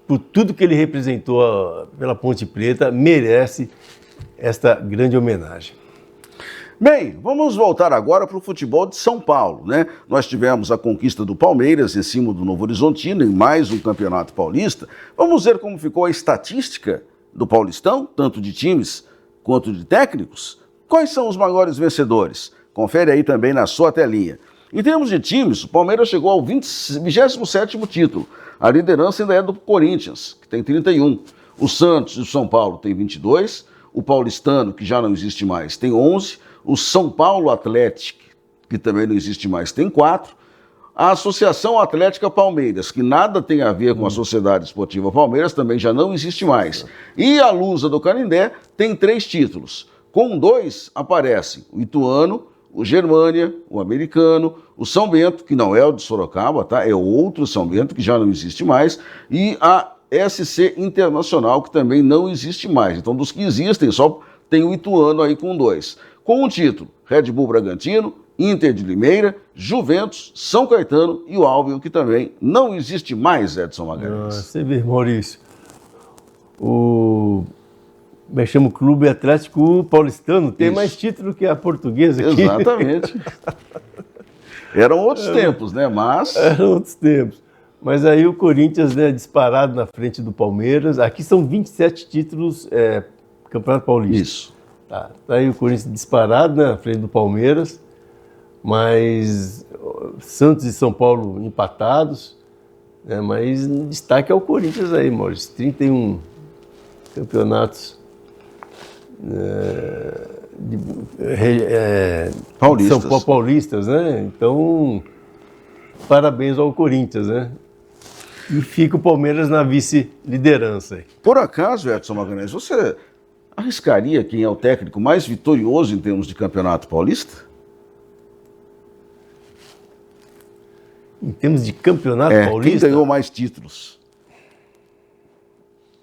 por tudo que ele representou pela Ponte Preta, merece esta grande homenagem. Bem, vamos voltar agora para o futebol de São Paulo, né? Nós tivemos a conquista do Palmeiras em cima do Novo Horizontino em mais um campeonato paulista. Vamos ver como ficou a estatística do Paulistão, tanto de times quanto de técnicos. Quais são os maiores vencedores? Confere aí também na sua telinha. Em termos de times, o Palmeiras chegou ao 27º título. A liderança ainda é do Corinthians, que tem 31. O Santos e o São Paulo têm 22. O Paulistano, que já não existe mais, tem 11. O São Paulo Atlético, que também não existe mais, tem 4. A Associação Atlética Palmeiras, que nada tem a ver com a Sociedade Esportiva Palmeiras, também já não existe mais. E a Lusa do Canindé tem 3 títulos. Com 2 aparecem o Ituano, o Germânia, o Americano, o São Bento, que não é o de Sorocaba, tá? É outro São Bento, que já não existe mais, e a SC Internacional, que também não existe mais. Então, dos que existem, só tem o Ituano aí com 2. Com um título, Red Bull Bragantino, Inter de Limeira, Juventus, São Caetano e o Albion, que também não existe mais, Edson Magalhães. Você vê, Maurício, o Clube Atlético Paulistano tem mais título que a Portuguesa aqui. Exatamente. Eram outros tempos, né? Eram outros tempos. Mas aí o Corinthians, né, disparado na frente do Palmeiras. Aqui são 27 títulos Campeonato Paulista. Isso. Tá aí o Corinthians disparado na frente do Palmeiras, mas Santos e São Paulo empatados, né, mas destaque é o Corinthians aí, Maurício. 31 campeonatos paulistas. São Paulo paulistas, né? Então, parabéns ao Corinthians, né? E fica o Palmeiras na vice-liderança. Por acaso, Edson Magalhães, você arriscaria quem é o técnico mais vitorioso em termos de campeonato paulista? Em termos de campeonato paulista? Quem ganhou mais títulos?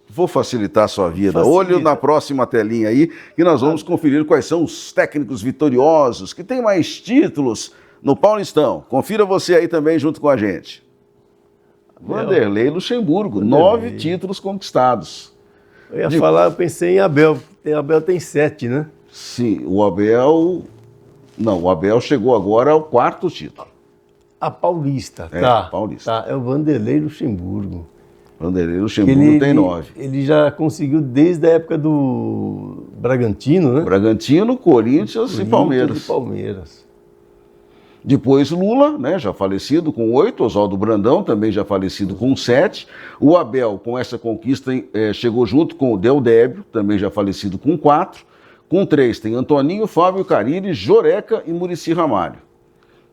Vou facilitar a sua vida. Facilita. Olho na próxima telinha aí, que nós vamos conferir quais são os técnicos vitoriosos que têm mais títulos no Paulistão. Confira você aí também junto com a gente. Vanderlei Luxemburgo, 9 títulos conquistados. Eu ia falar, eu pensei em Abel. Abel tem 7, né? Sim, o Abel... Não, o Abel chegou agora ao 4º título. A Paulista, Paulista. É o Vanderlei Luxemburgo. Vanderlei Luxemburgo tem 9. Ele já conseguiu desde a época do Bragantino, né? Bragantino, Corinthians e Palmeiras. Depois Lula, né, já falecido, com 8. Oswaldo Brandão, também já falecido, com 7. O Abel, com essa conquista, chegou junto com o Del Débio, também já falecido, com 4. Com 3 tem Antoninho, Fábio Carille, Joreca e Muricy Ramalho.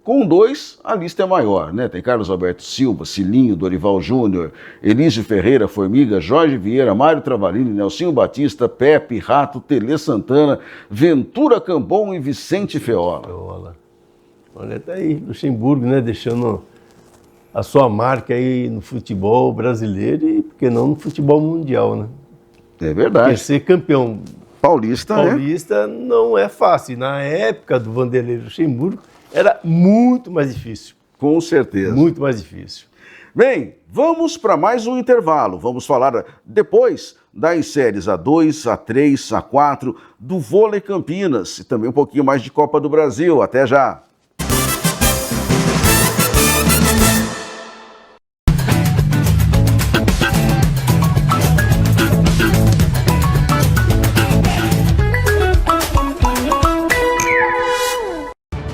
Com 2, a lista é maior, né? Tem Carlos Alberto Silva, Cilinho, Dorival Júnior, Elísio Ferreira, Formiga, Jorge Vieira, Mário Travalini, Nelsinho Batista, Pepe, Rato, Tele Santana, Ventura Cambon e Vicente Feola. Olha, tá aí, Luxemburgo, né? Deixando a sua marca aí no futebol brasileiro e, por que não, no futebol mundial, né? É verdade. Porque ser campeão paulista não é fácil. Na época do Vanderlei Luxemburgo, era muito mais difícil. Com certeza. Muito mais difícil. Bem, vamos para mais um intervalo. Vamos falar depois das séries A2, A3, A4, do Vôlei Campinas e também um pouquinho mais de Copa do Brasil. Até já!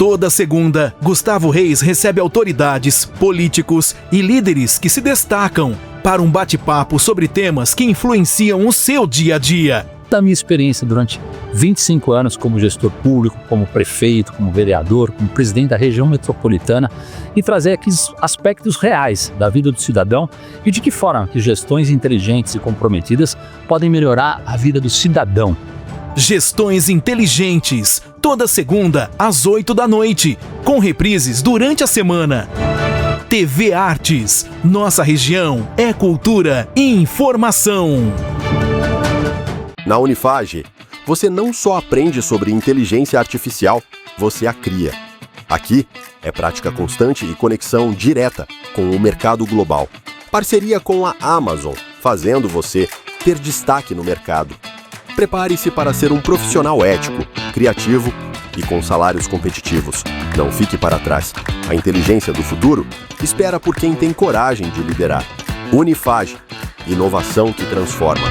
Toda segunda, Gustavo Reis recebe autoridades, políticos e líderes que se destacam para um bate-papo sobre temas que influenciam o seu dia a dia. Da minha experiência durante 25 anos como gestor público, como prefeito, como vereador, como presidente da região metropolitana, e trazer aqui aspectos reais da vida do cidadão e de que forma que gestões inteligentes e comprometidas podem melhorar a vida do cidadão. Gestões Inteligentes, toda segunda às 8 da noite, com reprises durante a semana. TV Artes, nossa região é cultura e informação. Na Unifage, você não só aprende sobre inteligência artificial, você a cria. Aqui é prática constante e conexão direta com o mercado global. Parceria com a Amazon, fazendo você ter destaque no mercado. Prepare-se para ser um profissional ético, criativo e com salários competitivos. Não fique para trás. A inteligência do futuro espera por quem tem coragem de liderar. Unifage, inovação que transforma.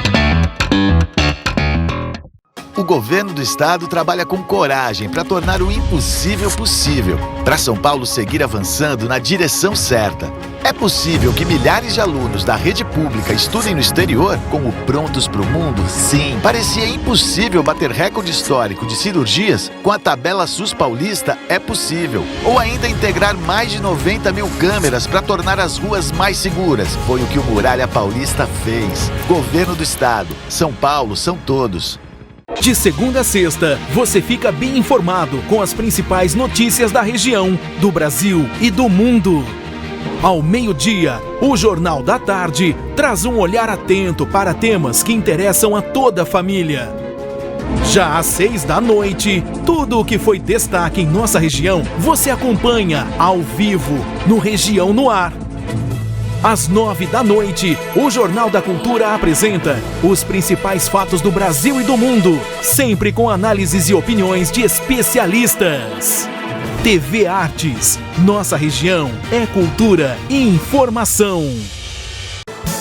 O governo do estado trabalha com coragem para tornar o impossível possível, para São Paulo seguir avançando na direção certa. É possível que milhares de alunos da rede pública estudem no exterior como prontos para o mundo? Sim. Parecia impossível bater recorde histórico de cirurgias com a tabela SUS paulista? É possível. Ou ainda integrar mais de 90 mil câmeras para tornar as ruas mais seguras. Foi o que o Muralha Paulista fez. Governo do estado. São Paulo são todos. De segunda a sexta, você fica bem informado com as principais notícias da região, do Brasil e do mundo. Ao meio-dia, o Jornal da Tarde traz um olhar atento para temas que interessam a toda a família. Já às 6 da noite, tudo o que foi destaque em nossa região, você acompanha ao vivo no Região no Ar. Às 9 da noite, o Jornal da Cultura apresenta os principais fatos do Brasil e do mundo, sempre com análises e opiniões de especialistas. TV Artes, nossa região é cultura e informação.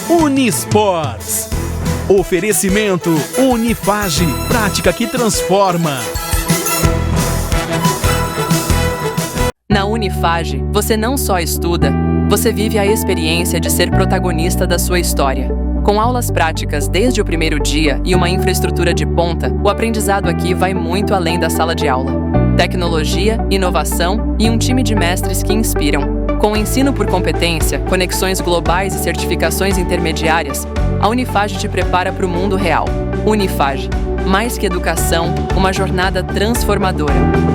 Unisports. Oferecimento Unifage, prática que transforma. Na Unifage, você não só estuda, você vive a experiência de ser protagonista da sua história. Com aulas práticas desde o primeiro dia e uma infraestrutura de ponta, o aprendizado aqui vai muito além da sala de aula. Tecnologia, inovação e um time de mestres que inspiram. Com ensino por competência, conexões globais e certificações intermediárias, a Unifage te prepara para o mundo real. Unifage, mais que educação, uma jornada transformadora.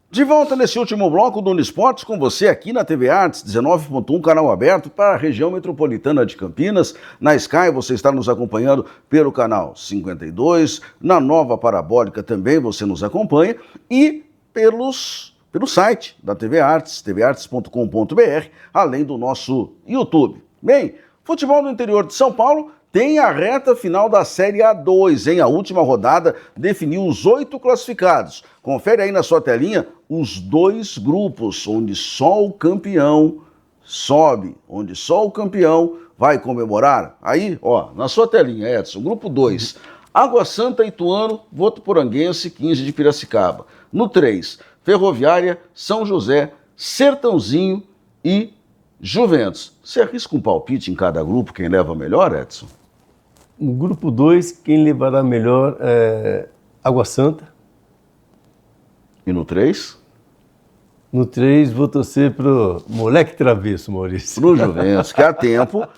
De volta nesse último bloco do Unisports com você aqui na TV Artes 19.1, canal aberto para a região metropolitana de Campinas. Na Sky você está nos acompanhando pelo canal 52, na nova parabólica também você nos acompanha e pelo site da TV Artes, tvartes.com.br, além do nosso YouTube. Bem, futebol no interior de São Paulo tem a reta final da Série A2, hein? A última rodada definiu os 8 classificados. Confere aí na sua telinha os 2 grupos, onde só o campeão sobe, onde só o campeão vai comemorar. Aí, ó, na sua telinha, Edson, grupo 2, Água Santa, Ituano, Votuporanguense, 15 de Piracicaba. No 3, Ferroviária, São José, Sertãozinho e Juventus. Você arrisca um palpite em cada grupo, quem leva melhor, Edson? No grupo 2, quem levará melhor é Água Santa. E no 3? No 3, vou torcer pro Moleque Travesso, Maurício. Pro Juventus, que há tempos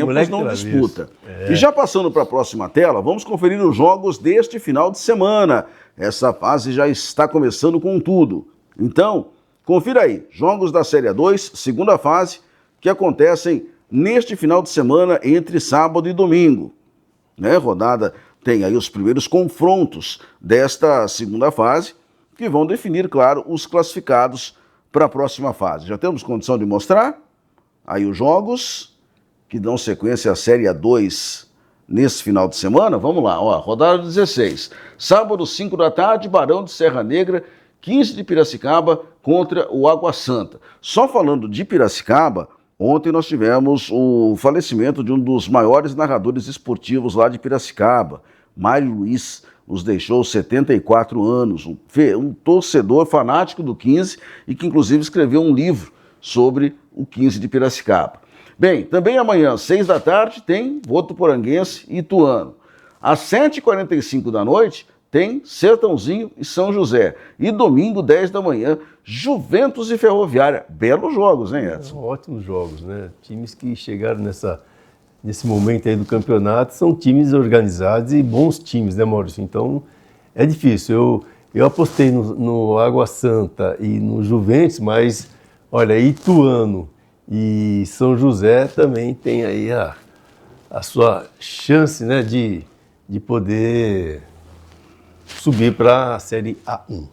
Moleque não Travesso. disputa. É. E já passando para a próxima tela, vamos conferir os jogos deste final de semana. Essa fase já está começando com tudo. Então, confira aí, jogos da Série A2, segunda fase, que acontecem neste final de semana entre sábado e domingo. Né? Rodada tem aí os primeiros confrontos desta segunda fase, que vão definir, claro, os classificados para a próxima fase. Já temos condição de mostrar aí os jogos que dão sequência à Série A2 nesse final de semana? Vamos lá, ó, rodada 16. Sábado, 5 da tarde, Barão de Serra Negra 15 de Piracicaba contra o Água Santa. Só falando de Piracicaba, ontem nós tivemos o falecimento de um dos maiores narradores esportivos lá de Piracicaba, Mário Luiz, nos deixou 74 anos, um torcedor fanático do 15 e que inclusive escreveu um livro sobre o 15 de Piracicaba. Bem, também amanhã, 6 da tarde, tem Votuporanguense e Ituano. Às 7h45 da noite, tem Sertãozinho e São José. E domingo, 10 da manhã, Juventus e Ferroviária. Belos jogos, hein, Edson? Ótimos jogos, né? Times que chegaram nesse momento aí do campeonato são times organizados e bons times, né, Maurício? Então, é difícil. Eu apostei no Água Santa e no Juventus, mas, olha, Ituano e São José também tem aí a sua chance, né, de poder subir para a Série A1.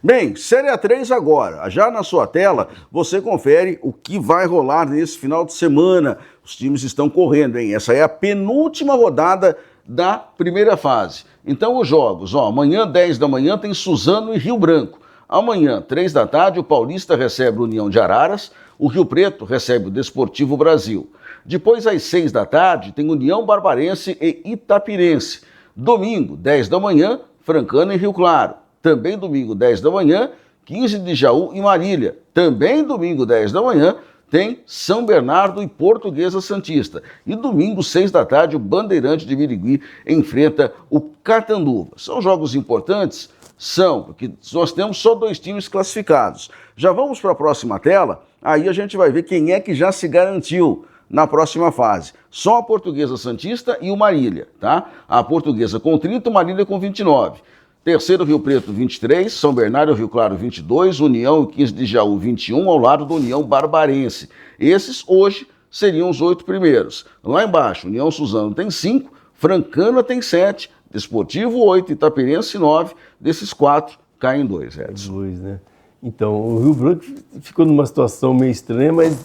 Bem, Série A3 agora. Já na sua tela, você confere o que vai rolar nesse final de semana. Os times estão correndo, hein? Essa é a penúltima rodada da primeira fase. Então os jogos, amanhã 10 da manhã tem Suzano e Rio Branco. Amanhã, 3 da tarde, o Paulista recebe o União de Araras, o Rio Preto recebe o Desportivo Brasil. Depois, às 6 da tarde, tem União Barbarense e Itapirense. Domingo, 10 da manhã, Francana e Rio Claro. Também domingo, 10 da manhã, 15 de Jaú e Marília. Também domingo, 10 da manhã, tem São Bernardo e Portuguesa Santista. E domingo, 6 da tarde, o Bandeirante de Birigui enfrenta o Catanduva. São jogos importantes? São, porque nós temos só 2 times classificados. Já vamos para a próxima tela, aí a gente vai ver quem é que já se garantiu na próxima fase. Só a Portuguesa Santista e o Marília, tá? A Portuguesa com 30, o Marília com 29. Terceiro, Rio Preto, 23, São Bernardo, Rio Claro, 22, União e 15 de Jaú, 21, ao lado da União Barbarense. Esses, hoje, seriam os 8 primeiros. Lá embaixo, União Suzano tem 5, Francana tem 7, Desportivo 8, Itapirense 9, desses 4 caem 2, Edson. 2, né? Então, o Rio Branco ficou numa situação meio estranha, mas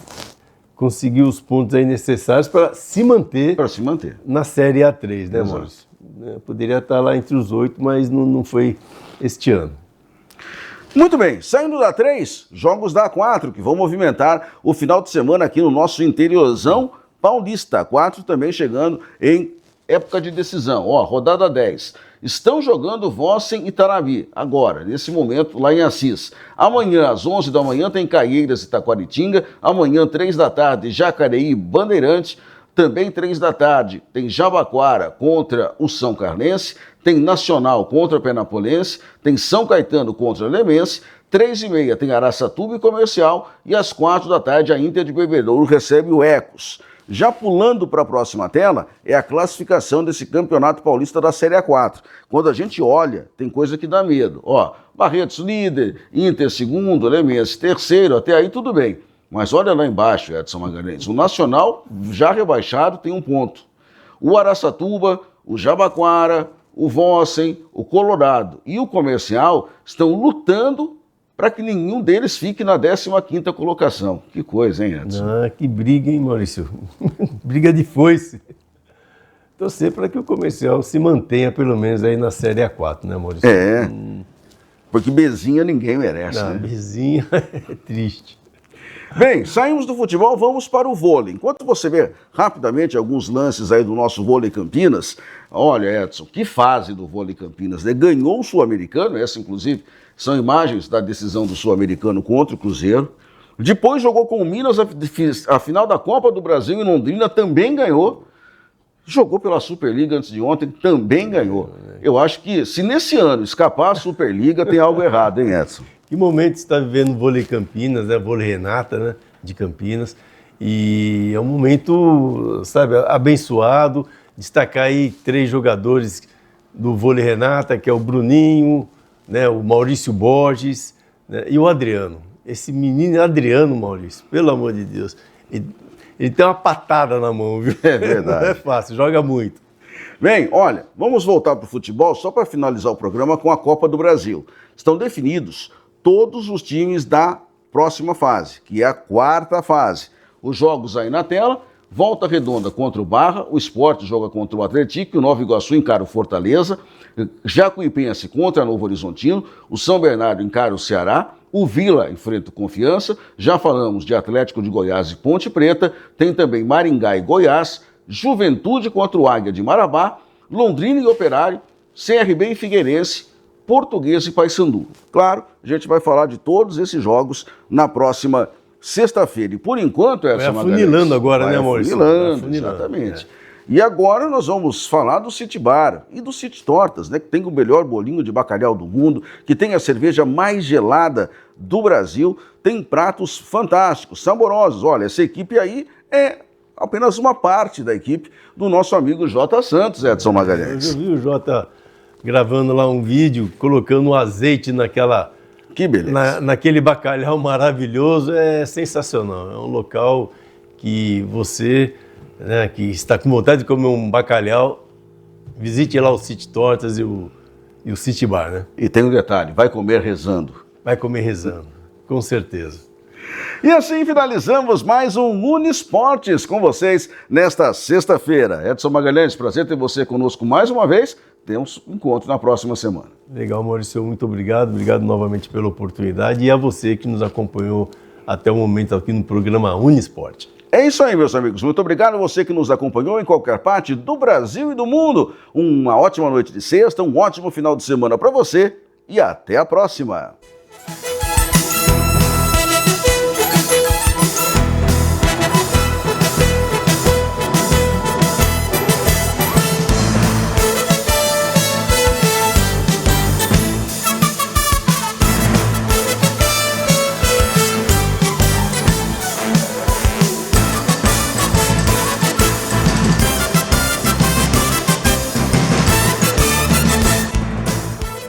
conseguiu os pontos aí necessários para se manter. Na Série A3, né, Maurício? Poderia estar lá entre os 8, mas não foi este ano. Muito bem, saindo da 3, jogos da 4, que vão movimentar o final de semana aqui no nosso interiorzão paulista. 4 também chegando em época de decisão. Rodada 10. Estão jogando Vossen e Tarabi, agora, nesse momento, lá em Assis. Amanhã, às 11 da manhã, tem Caieiras e Taquaritinga. Amanhã, 3 da tarde, Jacareí e Bandeirante. Também 3 da tarde tem Jabaquara contra o São Carlense, tem Nacional contra Penapolense, tem São Caetano contra Lemense, 3h30 tem Araçatuba e Comercial e às 4 da tarde a Inter de Bebedouro recebe o Ecos. Já pulando para a próxima tela é a classificação desse Campeonato Paulista da Série A4. Quando a gente olha, tem coisa que dá medo. Barretos líder, Inter segundo, Lemense terceiro, até aí tudo bem. Mas olha lá embaixo, Edson Magalhães, o Nacional, já rebaixado, tem 1 ponto. O Araçatuba, o Jabaquara, o Vossen, o Colorado e o Comercial estão lutando para que nenhum deles fique na 15ª colocação. Que coisa, hein, Edson? Que briga, hein, Maurício? Briga de foice. Torcer para que o Comercial se mantenha, pelo menos, aí na Série A4, né, Maurício? Porque Bezinha ninguém merece, né? Bezinha é triste. Bem, saímos do futebol, vamos para o vôlei. Enquanto você vê rapidamente alguns lances aí do nosso vôlei Campinas, olha, Edson, que fase do vôlei Campinas, né? Ganhou o Sul-Americano, essa inclusive são imagens da decisão do Sul-Americano contra o Cruzeiro. Depois jogou com o Minas a final da Copa do Brasil em Londrina, também ganhou. Jogou pela Superliga antes de ontem, também ganhou. Eu acho que se nesse ano escapar a Superliga, tem algo errado, hein, Edson? Que momento está vivendo o vôlei Campinas, né? Vôlei Renata, né? De Campinas. E é um momento, sabe, abençoado. Destacar aí 3 jogadores do vôlei Renata, que é o Bruninho, né? O Maurício Borges, né? E o Adriano. Esse menino Adriano, Maurício, pelo amor de Deus, ele tem uma patada na mão, viu? É verdade. Não é fácil, joga muito. Bem, olha, vamos voltar para o futebol só para finalizar o programa com a Copa do Brasil. Estão definidos todos os times da próxima fase, que é a 4ª fase. Os jogos aí na tela, Volta Redonda contra o Barra, o Sport joga contra o Atlético, o Nova Iguaçu encara o Fortaleza, Jacuipense contra Novo Horizontino, o São Bernardo encara o Ceará, o Vila enfrenta o Confiança, já falamos de Atlético de Goiás e Ponte Preta, tem também Maringá e Goiás, Juventude contra o Águia de Marabá, Londrina e Operário, CRB e Figueirense, Portuguesa e Paysandu. Claro, a gente vai falar de todos esses jogos na próxima sexta-feira. E por enquanto, Edson Magalhães... Vai afunilando agora, né, Maurício? Afunilando, exatamente. E agora nós vamos falar do City Bar e do City Tortas, né, que tem o melhor bolinho de bacalhau do mundo, que tem a cerveja mais gelada do Brasil, tem pratos fantásticos, saborosos. Olha, essa equipe aí é apenas uma parte da equipe do nosso amigo Jota Santos, Edson Magalhães. Eu vi o Jota gravando lá um vídeo, colocando um azeite naquela... Que beleza. Naquele bacalhau maravilhoso, é sensacional. É um local que você, né, que está com vontade de comer um bacalhau, visite lá o City Tortas e o City Bar, né? E tem um detalhe, vai comer rezando. Vai comer rezando, com certeza. E assim finalizamos mais um Uniesportes com vocês nesta sexta-feira. Edson Magalhães, prazer ter você conosco mais uma vez. Temos um encontro na próxima semana. Legal, Maurício, muito obrigado. Obrigado novamente pela oportunidade e a você que nos acompanhou até o momento aqui no programa Uniesporte. É isso aí, meus amigos. Muito obrigado a você que nos acompanhou em qualquer parte do Brasil e do mundo. Uma ótima noite de sexta, um ótimo final de semana para você e até a próxima.